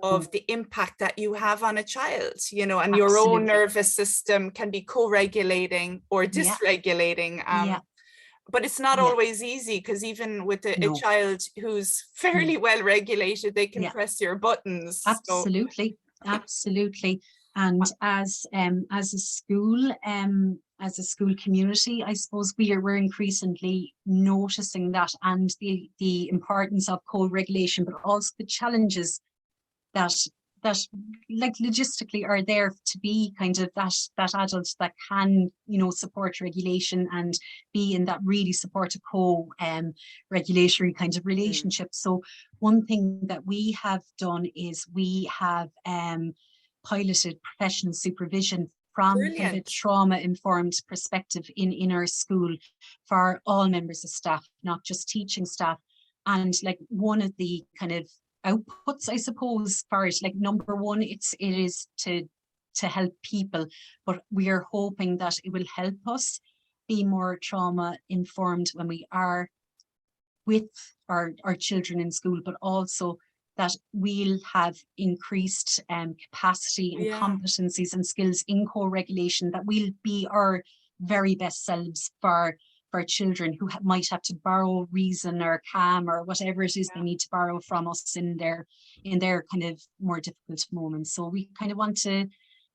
of the impact that you have on a child, you know, and your own nervous system can be co-regulating or dysregulating. But it's not always easy, because even with a child who's fairly well regulated, they can press your buttons. Absolutely. And as a school community, I suppose we're increasingly noticing that, and the importance of co-regulation, but also the challenges that like logistically are there to be kind of that adult that can, you know, support regulation and be in that really supportive regulatory kind of relationship. So one thing that we have done is we have piloted professional supervision from kind of a trauma-informed perspective in our school for all members of staff, not just teaching staff. And like one of the kind of outputs, I suppose, for it, like number one, it is to help people, but we are hoping that it will help us be more trauma-informed when we are with our children in school, but also that we'll have increased capacity and competencies and skills in co-regulation, that we'll be our very best selves for children who might have to borrow reason or calm or whatever it is they need to borrow from us in their kind of more difficult moments. So we kind of want to,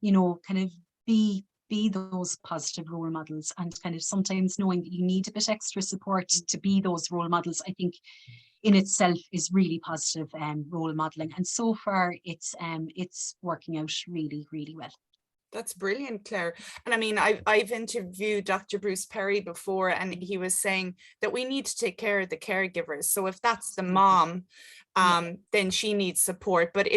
you know, kind of be those positive role models, and kind of sometimes knowing that you need a bit extra support to be those role models, I think in itself is really positive role modeling. And so far it's working out really, really well. That's brilliant, Claire. And I mean, I've interviewed Dr. Bruce Perry before, and he was saying that we need to take care of the caregivers. So if that's the mom, then she needs support. But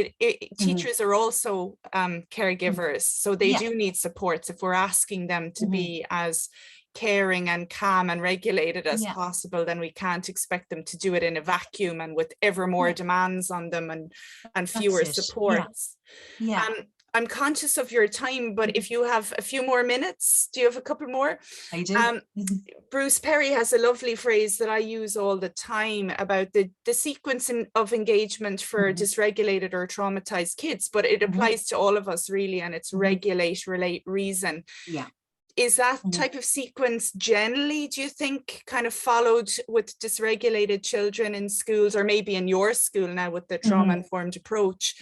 teachers are also caregivers, so they do need support. If we're asking them to be as caring and calm and regulated as possible, then we can't expect them to do it in a vacuum and with ever more demands on them and fewer supports. I'm conscious of your time, but if you have a few more minutes, do you have a couple more? I do. Bruce Perry has a lovely phrase that I use all the time about the sequence of engagement for dysregulated or traumatized kids, but it applies to all of us really, and it's regulate, relate, reason. Yeah. Is that type of sequence generally, do you think, kind of followed with dysregulated children in schools, or maybe in your school now with the trauma-informed approach?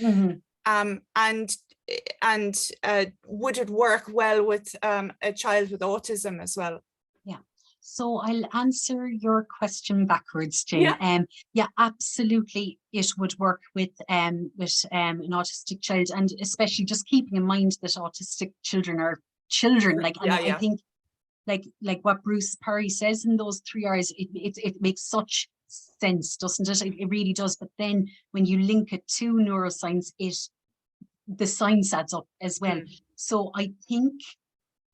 And would it work well with a child with autism as well? Yeah. So I'll answer your question backwards, Jane. Yeah, absolutely, it would work with an autistic child, and especially just keeping in mind that autistic children are children. I think like what Bruce Perry says in those 3 R's, it makes such sense, doesn't it? It really does. But then when you link it to neuroscience, the science adds up as well. So I think,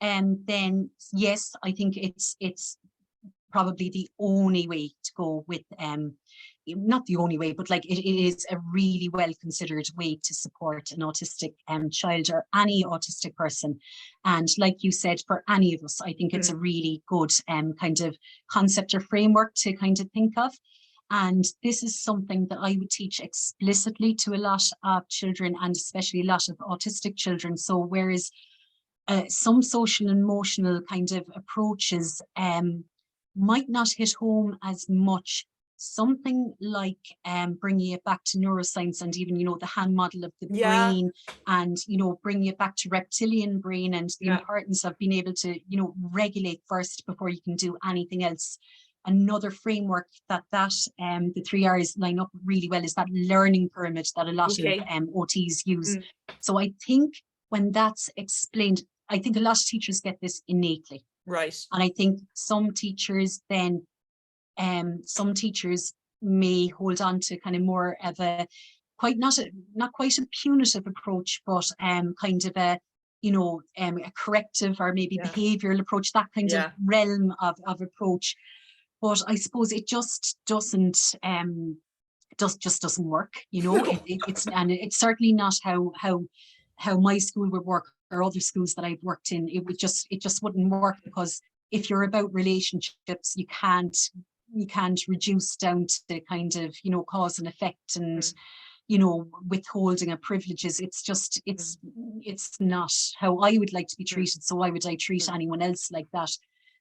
then yes, I think it's probably the only way to go with, not the only way, but like it is a really well considered way to support an autistic child or any autistic person. And like you said, for any of us, I think it's a really good kind of concept or framework to kind of think of. And this is something that I would teach explicitly to a lot of children, and especially a lot of autistic children. So whereas some social and emotional kind of approaches might not hit home as much, something like bringing it back to neuroscience, and even, the hand model of the brain, and, bringing it back to reptilian brain, and the importance of being able to, regulate first before you can do anything else. Another framework that the 3 R's line up really well is that learning pyramid that a lot of OTs use. So I think when that's explained, I think a lot of teachers get this innately. Right. And I think some teachers then, some teachers may hold on to kind of more of a not quite a punitive approach, but kind of a corrective or maybe behavioral approach, that kind of realm of approach. But I suppose it just doesn't doesn't work, it's certainly not how my school would work, or other schools that I've worked in. It just wouldn't work, because if you're about relationships, you can't reduce down to kind of cause and effect and withholding of privileges. It's not how I would like to be treated. So why would I treat anyone else like that?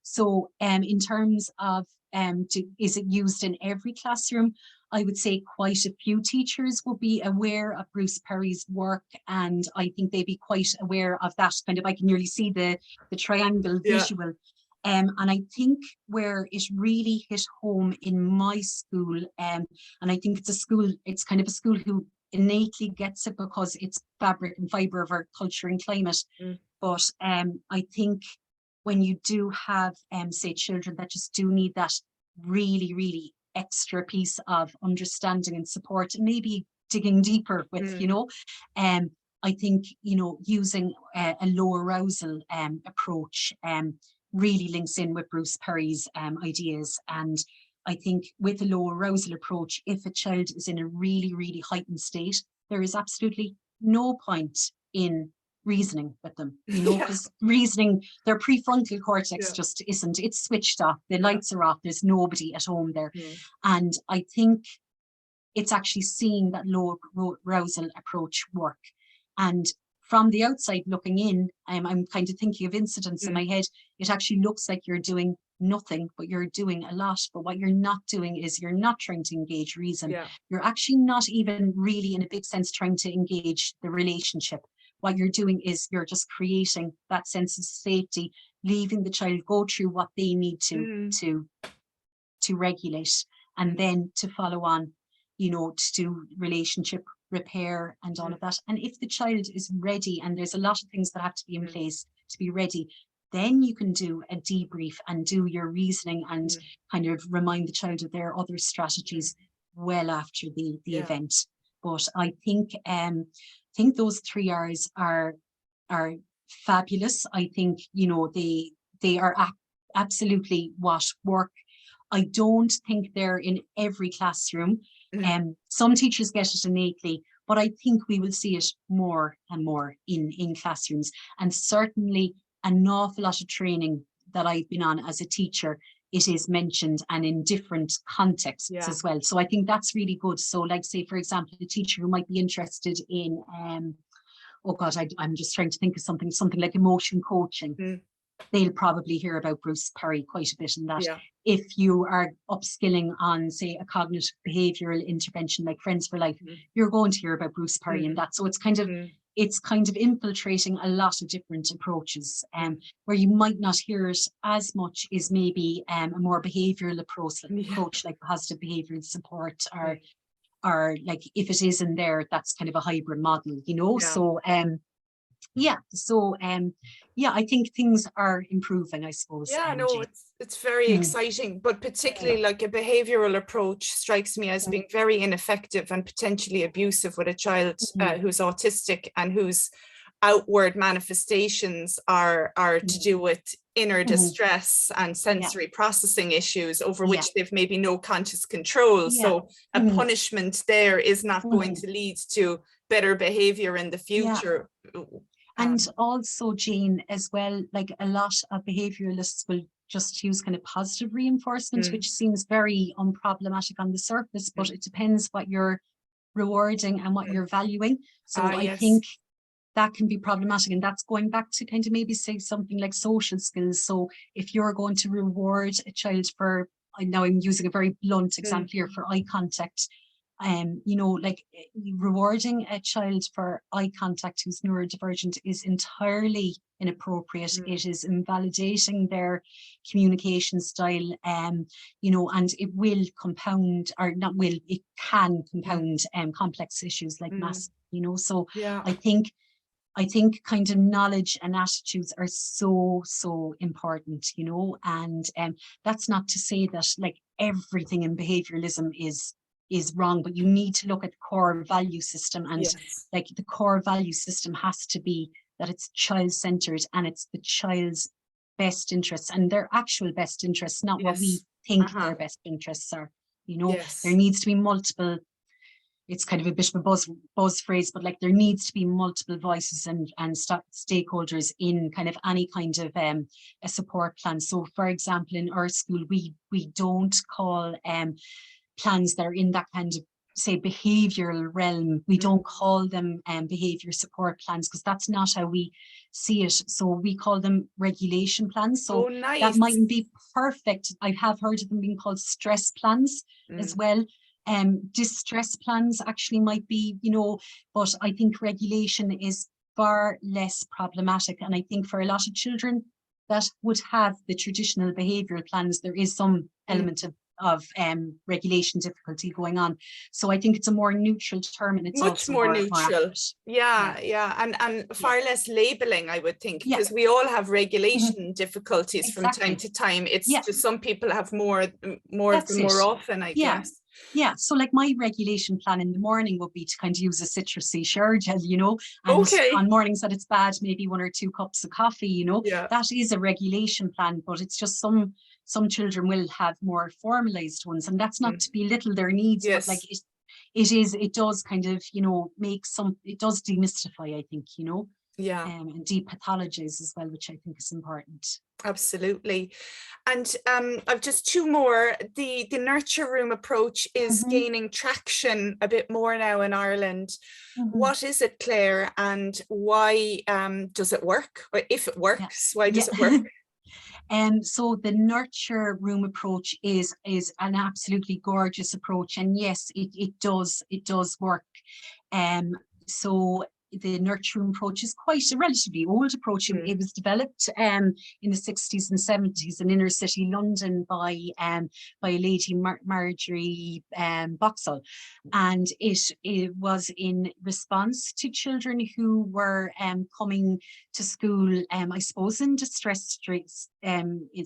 So in terms of is it used in every classroom? I would say quite a few teachers will be aware of Bruce Perry's work, and I think they'd be quite aware of that kind of, I can nearly see the triangle visual. And I think where it really hit home in my school, and I think it's kind of a school who innately gets it because it's fabric and fibre of our culture and climate. But I think when you do have, say, children that just do need that really, really extra piece of understanding and support, and maybe digging deeper with, I think, using a low arousal approach really links in with Bruce Perry's ideas. And I think with a low arousal approach, if a child is in a really, really heightened state, there is absolutely no point in reasoning with them, because reasoning, their prefrontal cortex just isn't, it's switched off, the lights are off, there's nobody at home there. And I think it's actually seeing that low arousal approach work. And from the outside looking in, I'm kind of thinking of incidents in my head. It actually looks like you're doing nothing, but you're doing a lot. But what you're not doing is you're not trying to engage reason. You're actually not even really, in a big sense, trying to engage the relationship. What you're doing is you're just creating that sense of safety, leaving the child go through what they need to regulate, and then to follow on, to do relationship repair and all of that. And if the child is ready, and there's a lot of things that have to be in place to be ready, then you can do a debrief and do your reasoning and kind of remind the child of their other strategies well after the event. But I think those 3 R's are fabulous. I think they are absolutely what work. I don't think they're in every classroom. Some teachers get it innately, but I think we will see it more and more in classrooms, and certainly an awful lot of training that I've been on as a teacher, it is mentioned, and in different contexts as well. So I think that's really good. So like, say, for example, a teacher who might be interested in, oh God, I'm just trying to think of something like emotion coaching. They'll probably hear about Bruce Perry quite a bit in that. If you are upskilling on, say, a cognitive behavioural intervention like Friends for Life, you're going to hear about Bruce Perry in that. So it's kind of infiltrating a lot of different approaches, where you might not hear it as much is maybe a more behavioural approach like positive behavioural support, or like if it is in there, that's kind of a hybrid model, you know. So I think things are improving, I suppose. No, it's very exciting, but particularly like a behavioral approach strikes me as being very ineffective and potentially abusive with a child who's autistic and whose outward manifestations are to do with inner distress and sensory processing issues over which they've maybe no conscious control. So a punishment there is not going to lead to better behavior in the future. And also, Jane, as well, like a lot of behaviouralists will just use kind of positive reinforcement, which seems very unproblematic on the surface, but it depends what you're rewarding and what you're valuing. So I think that can be problematic, and that's going back to kind of maybe say something like social skills. So if you're going to reward a child for, now I'm using a very blunt example here, for eye contact, you know, like rewarding a child for eye contact who's neurodivergent is entirely inappropriate. It is invalidating their communication style, you know, and it will compound, or not will, it can compound complex issues like mass, you know. So I think kind of knowledge and attitudes are so important, you know, and that's not to say that like everything in behavioralism is wrong, but you need to look at the core value system, and like the core value system has to be that it's child-centered and it's the child's best interests and their actual best interests, not what we think their best interests are, you know. There needs to be multiple, it's kind of a bit of a buzz phrase, but like there needs to be multiple voices and stakeholders in kind of any kind of a support plan. So for example, in our school, we don't call plans that are in that kind of, say, behavioural realm, we don't call them behaviour support plans, because that's not how we see it. So we call them regulation plans. So that mightn't be perfect. I have heard of them being called stress plans as well. Distress plans actually might be, you know, but I think regulation is far less problematic. And I think for a lot of children that would have the traditional behavioural plans, there is some element of regulation difficulty going on. So I think it's a more neutral term, and it's much also more neutral. And far less labeling, I would think, because we all have regulation difficulties from time to time. It's just some people have more of them more often, I guess. Yeah, so like my regulation plan in the morning would be to kind of use a citrusy shower gel, you know, and on mornings that it's bad, maybe 1 or 2 cups of coffee, you know. That is a regulation plan, but it's just some children will have more formalized ones, and that's not to belittle their needs, but like it does kind of, you know, it does demystify, I think, you know, and depathologize as well, which I think is important. Absolutely. And I've just 2 more. The nurture room approach is gaining traction a bit more now in Ireland. What is it, Claire, and why does it work? Or if it works, why does it work? So the nurture room approach is an absolutely gorgeous approach, and yes, it does work. So the nurture room approach is quite a relatively old approach. It was developed in the 60s and 70s in inner city London by a lady, Marjorie Boxall, and it was in response to children who were coming to school, I suppose, in distressed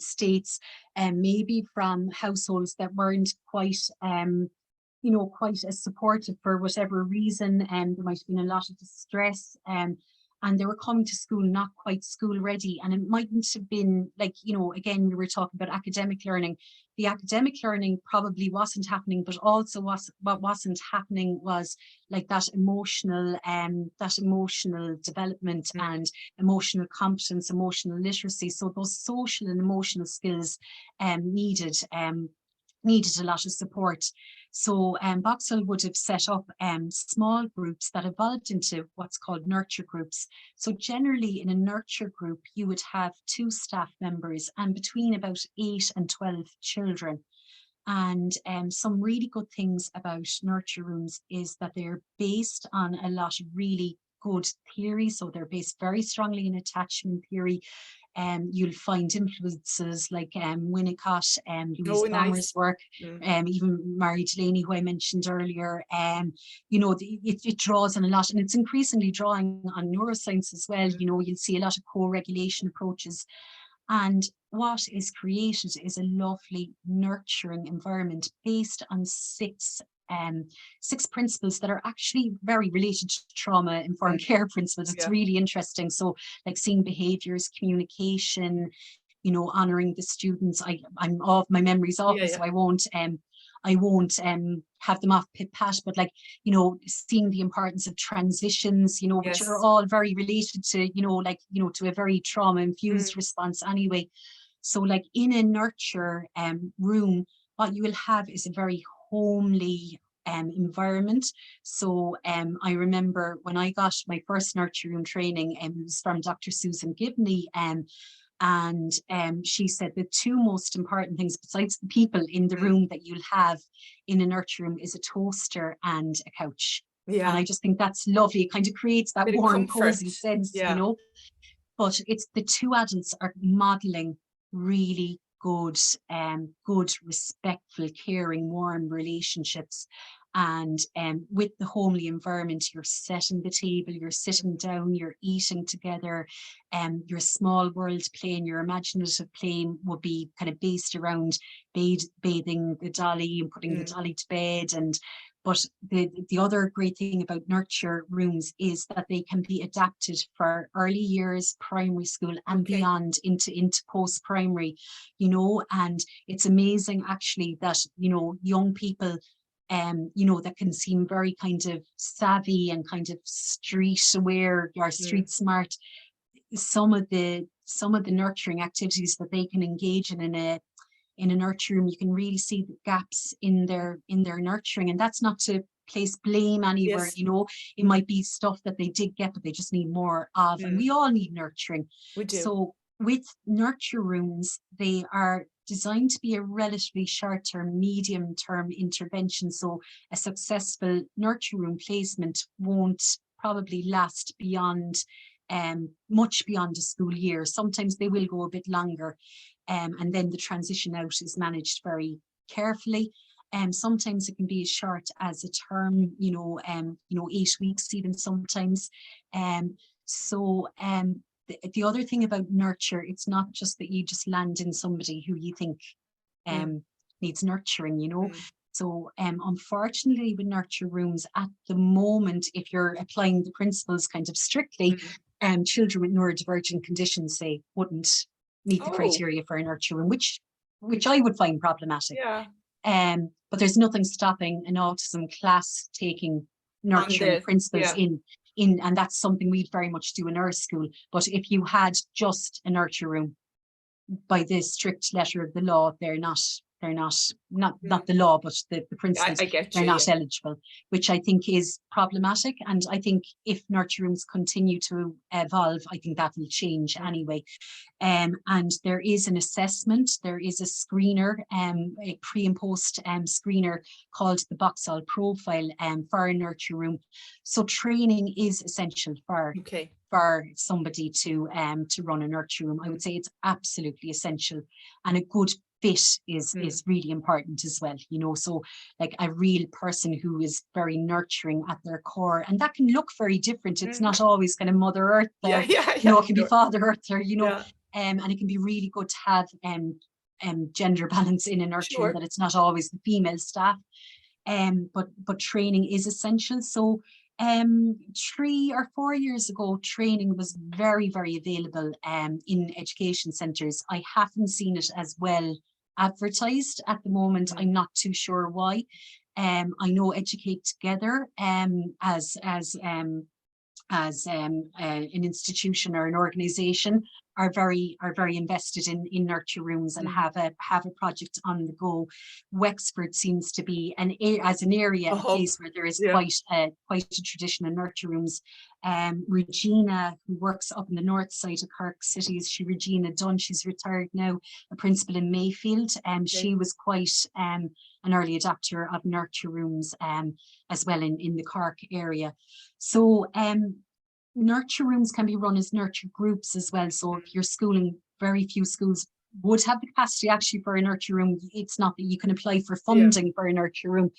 states, maybe from households that weren't quite you know, quite as supportive for whatever reason, and there might have been a lot of distress, and and they were coming to school not quite school ready. And it mightn't have been like, you know, again, we were talking about academic learning. The academic learning probably wasn't happening, but also what wasn't happening was like that emotional development and emotional competence, emotional literacy. So those social and emotional skills needed a lot of support. So Boxall would have set up small groups that evolved into what's called nurture groups. So generally in a nurture group, you would have 2 staff members and between about 8 and 12 children. And some really good things about nurture rooms is that they're based on a lot of really good theory. So they're based very strongly in attachment theory. You'll find influences like Winnicott, Louise Balmer's work, even Mary Delaney, who I mentioned earlier. You know, it draws on a lot, and it's increasingly drawing on neuroscience as well. You know, you'll see a lot of co-regulation approaches. And what is created is a lovely nurturing environment based on 6 principles that are actually very related to trauma-informed care principles. It's really interesting. So like seeing behaviours, communication, you know, honouring the students. I'm off, my memory's off, so I won't have them off pit-pat, but like, you know, seeing the importance of transitions, you know, which are all very related to, you know, like, you know, to a very trauma-infused response anyway. So like in a nurture room, what you will have is a very homely environment. So I remember when I got my first nurture room training, it was from Dr. Susan Gibney, and she said the 2 most important things besides the people in the room that you'll have in a nurture room is a toaster and a couch. And I just think that's lovely. It kind of creates that warm, cozy sense, you know. But it's the 2 adults are modeling really good, respectful, caring, warm relationships. And with the homely environment, you're setting the table, you're sitting down, you're eating together, your small world play and your imaginative playing will be kind of based around bathing the dolly and putting the dolly to bed. But the other great thing about nurture rooms is that they can be adapted for early years, primary school and beyond into post-primary, you know. And it's amazing actually that, you know, young people, you know, that can seem very kind of savvy and kind of street aware or street smart, some of the nurturing activities that they can engage in a nurture room, you can really see the gaps in their nurturing. And that's not to place blame anywhere, you know. It might be stuff that they did get, but they just need more of. And we all need nurturing. We do. So with nurture rooms, they are designed to be a relatively short-term, medium-term intervention. So a successful nurture room placement won't probably last beyond much beyond a school year. Sometimes they will go a bit longer. And then the transition out is managed very carefully. Sometimes it can be as short as a term, you know, 8 weeks even sometimes. The other thing about nurture, it's not just that you just land in somebody who you think needs nurturing, you know. So unfortunately with nurture rooms at the moment, if you're applying the principles kind of strictly, children with neurodivergent conditions, say, wouldn't meet the criteria for a nurture room, which I would find problematic. But there's nothing stopping an autism class taking nurturing principles in, and that's something we very much do in our school. But if you had just a nurture room, by the strict letter of the law, they're not the law, but the principles, they're not eligible, which I think is problematic. And I think if nurture rooms continue to evolve, I think that will change anyway. And there is an assessment, there is a screener, a pre and post screener called the Boxall profile for a nurture room. So training is essential for somebody to run a nurture room. I would say it's absolutely essential, and a good fit is really important as well, you know. So like a real person who is very nurturing at their core, and that can look very different. It's not always kind of Mother Earth, you know, it can be Father Earth, or you know, and it can be really good to have gender balance in a nurture room, that it's not always the female staff. But training is essential. So 3 or 4 years ago, training was very, very available in education centres. I haven't seen it as well advertised at the moment. I'm not too sure why. I know Educate Together an institution or an organisation are very invested in nurture rooms and have a project on the go. Wexford seems to be an area a place where there is quite a tradition in nurture rooms. Regina, who works up in the north side of Cork City, Regina Dunn, she's retired now, a principal in Mayfield. She was quite an early adopter of nurture rooms as well in the Cork area. So nurture rooms can be run as nurture groups as well. So if you're schooling, very few schools would have the capacity actually for a nurture room. It's not that you can apply for funding for a nurture room.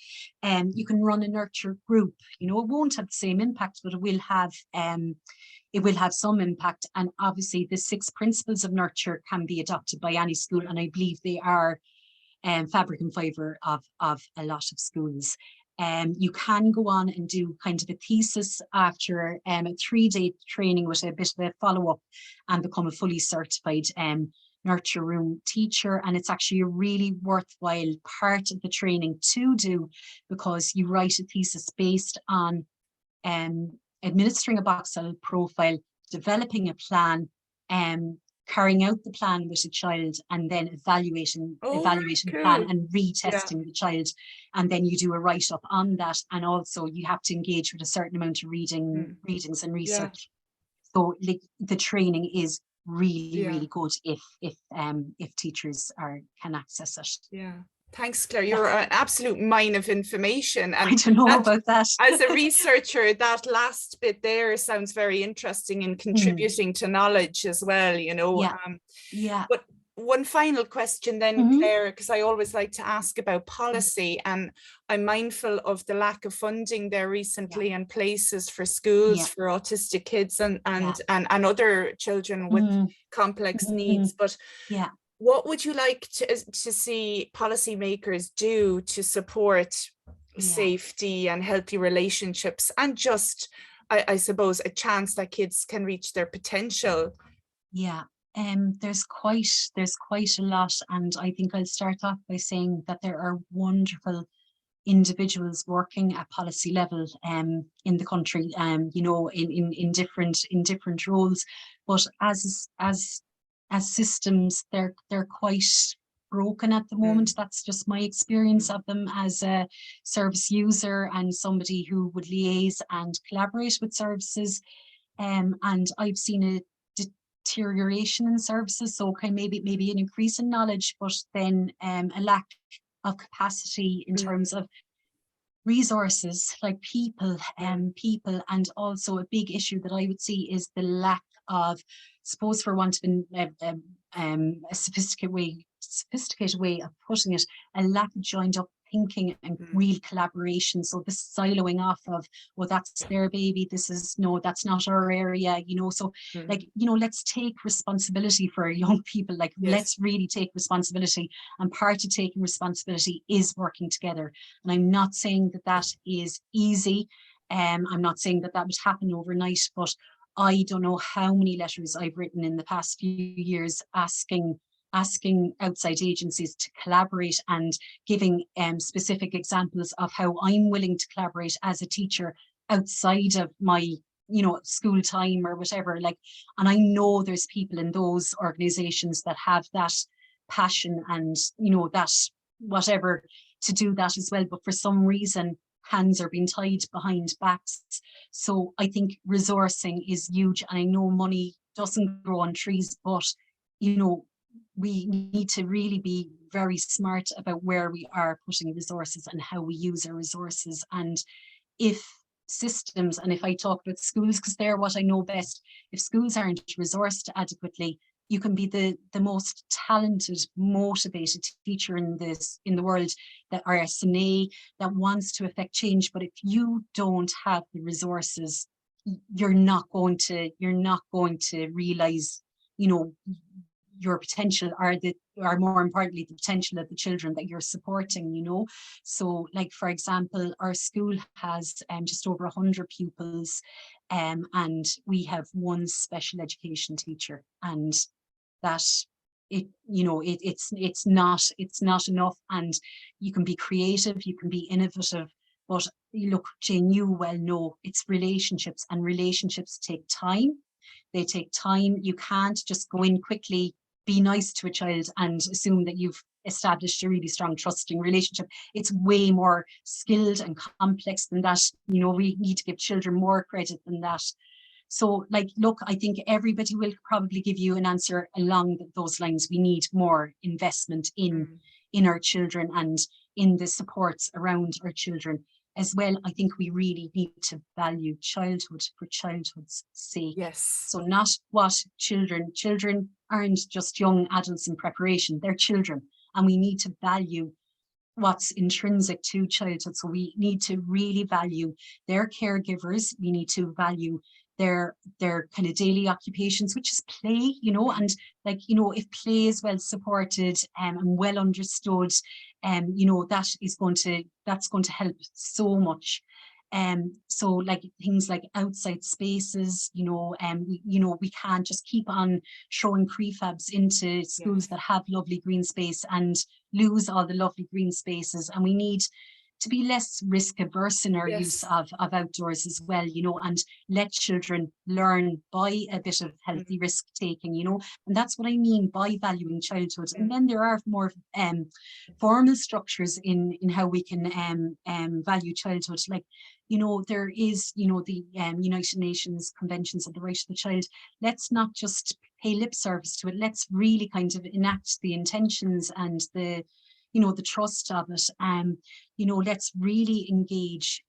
You can run a nurture group. You know, it won't have the same impact, but it will have some impact. And obviously the 6 principles of nurture can be adopted by any school, and I believe they are fabric and fibre of a lot of schools. You can go on and do kind of a thesis after a 3-day training with a bit of a follow-up and become a fully certified nurture room teacher. And it's actually a really worthwhile part of the training to do, because you write a thesis based on administering a box cell profile, developing a plan, carrying out the plan with a child, and then evaluating the plan and retesting the child. And then you do a write-up on that. And also you have to engage with a certain amount of readings and research. So like, the training is really good if teachers can access it. Yeah. Thanks, Claire. You're an absolute mine of information. And I don't know about that. As a researcher, that last bit there sounds very interesting in contributing to knowledge as well, you know. But one final question then, Claire, because I always like to ask about policy, and I'm mindful of the lack of funding there recently and places for schools for autistic kids and other children with complex needs. But what would you like to see policymakers do to support safety and healthy relationships and just, I suppose, a chance that kids can reach their potential? There's quite a lot, and I think I'll start off by saying that there are wonderful individuals working at policy level in the country, you know, in different roles, but as systems, they're quite broken at the moment. That's just my experience of them as a service user and somebody who would liaise and collaborate with services. And I've seen a deterioration in services, so maybe an increase in knowledge, but then a lack of capacity in terms of resources, like people, and also a big issue that I would see is the lack of, suppose for want of a sophisticated way of putting it, a lack of joined up thinking and real collaboration. So the siloing off of, well, that's their baby, no, that's not our area, you know. So like, you know, let's take responsibility for young people, like let's really take responsibility, and part of taking responsibility is working together. And I'm not saying that is easy, I'm not saying that would happen overnight, but I don't know how many letters I've written in the past few years asking outside agencies to collaborate and giving specific examples of how I'm willing to collaborate as a teacher outside of my, you know, school time or whatever. Like, and I know there's people in those organizations that have that passion and, you know, that whatever to do that as well. But for some reason, hands are being tied behind backs. So I think resourcing is huge. And I know money doesn't grow on trees, but, you know, we need to really be very smart about where we are putting resources and how we use our resources. And if systems, and if I talk about schools, because they're what I know best, if schools aren't resourced adequately, you can be the most talented, motivated teacher in the world, that are SNA, that wants to affect change. But if you don't have the resources, you're not going to realize, you know, your potential, or more importantly, the potential of the children that you're supporting, you know. So like, for example, our school has just over 100 pupils, and we have one special education teacher, and that it's not enough. And you can be creative, you can be innovative, but look, Jane, you well know it's relationships, and relationships take time. They take time. You can't just go in quickly, be nice to a child and assume that you've established a really strong, trusting relationship. It's way more skilled and complex than that. You know, we need to give children more credit than that. So like, look, I think everybody will probably give you an answer along those lines. We need more investment in our children and in the supports around our children. As well, I think we really need to value childhood for childhood's sake. Yes. So not what children aren't just young adults in preparation, they're children. And we need to value what's intrinsic to childhood. So we need to really value their caregivers. We need to value their kind of daily occupations, which is play, you know, and like, you know, if play is well supported and well understood, you know, that's going to help so much. So like things like outside spaces, you know, we can't just keep on throwing prefabs into schools that have lovely green space and lose all the lovely green spaces. And we need to be less risk averse in our use of outdoors as well, you know, and let children learn by a bit of healthy risk taking, you know, and that's what I mean by valuing childhood. And then there are more formal structures in how we can value childhood. Like, you know, there is, you know, the United Nations Conventions of the Right of the Child. Let's not just pay lip service to it. Let's really kind of enact the intentions and the, you know, the trust of it. You know, let's really engage,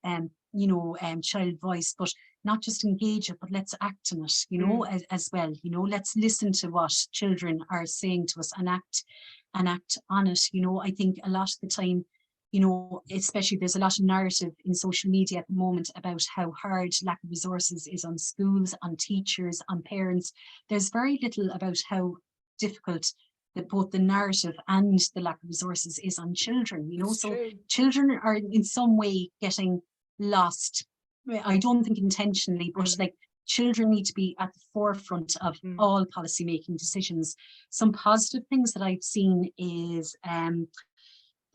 you know, child voice, but not just engage it, but let's act on it, you know, as well. You know, let's listen to what children are saying to us and act on it. You know, I think a lot of the time, you know, especially there's a lot of narrative in social media at the moment about how hard lack of resources is on schools, on teachers, on parents. There's very little about how difficult that both the narrative and the lack of resources is on children, you know. That's so true. Children are in some way getting lost. I don't think intentionally, but like children need to be at the forefront of all policy making decisions. Some positive things that I've seen is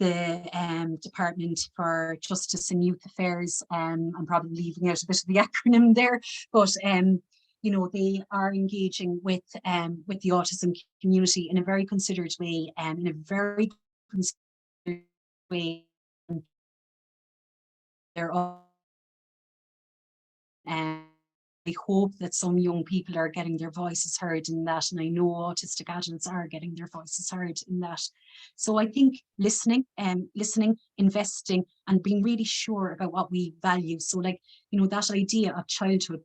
the Department for Justice and Youth Affairs. I'm probably leaving out a bit of the acronym there, but you know, they are engaging with the autism community in a very considered way, in a very considered way. They're all, I hope that some young people are getting their voices heard in that, and I know autistic adults are getting their voices heard in that. So I think listening, investing, and being really sure about what we value. So like, you know, that idea of childhood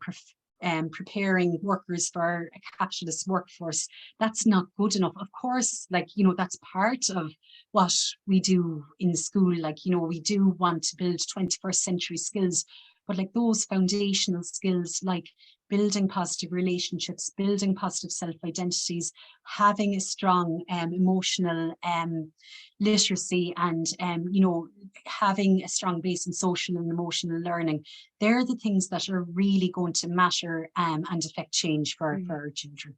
preparing workers for a capitalist workforce, that's not good enough. Of course, like, you know, that's part of what we do in school. Like, you know, we do want to build 21st century skills, but like those foundational skills, like building positive relationships, building positive self-identities, having a strong emotional literacy, and you know, having a strong base in social and emotional learning, they're the things that are really going to matter and affect change for our children.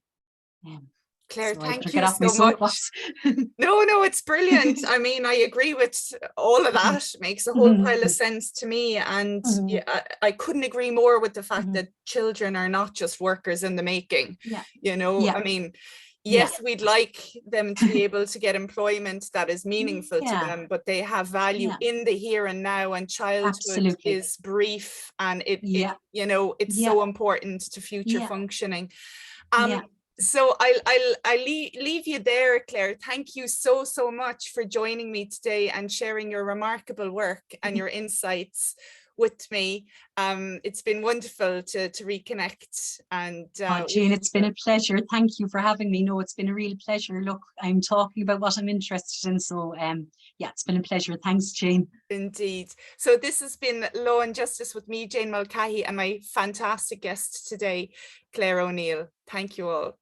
Claire, so thank you so much. No, it's brilliant. I mean, I agree with all of that. It makes a whole pile of sense to me. And yeah, I couldn't agree more with the fact that children are not just workers in the making. You know, I mean, yes, we'd like them to be able to get employment that is meaningful to them, but they have value in the here and now, and childhood is brief, and it you know, it's so important to future functioning. So I'll leave you there, Claire. Thank you so much for joining me today and sharing your remarkable work and your insights with me. It's been wonderful to reconnect. And Jane, it's been a pleasure. Thank you for having me. No, it's been a real pleasure. Look, I'm talking about what I'm interested in. So yeah, it's been a pleasure. Thanks, Jane. Indeed. So this has been Law and Justice with me, Jane Mulcahy, and my fantastic guest today, Claire O'Neill. Thank you all.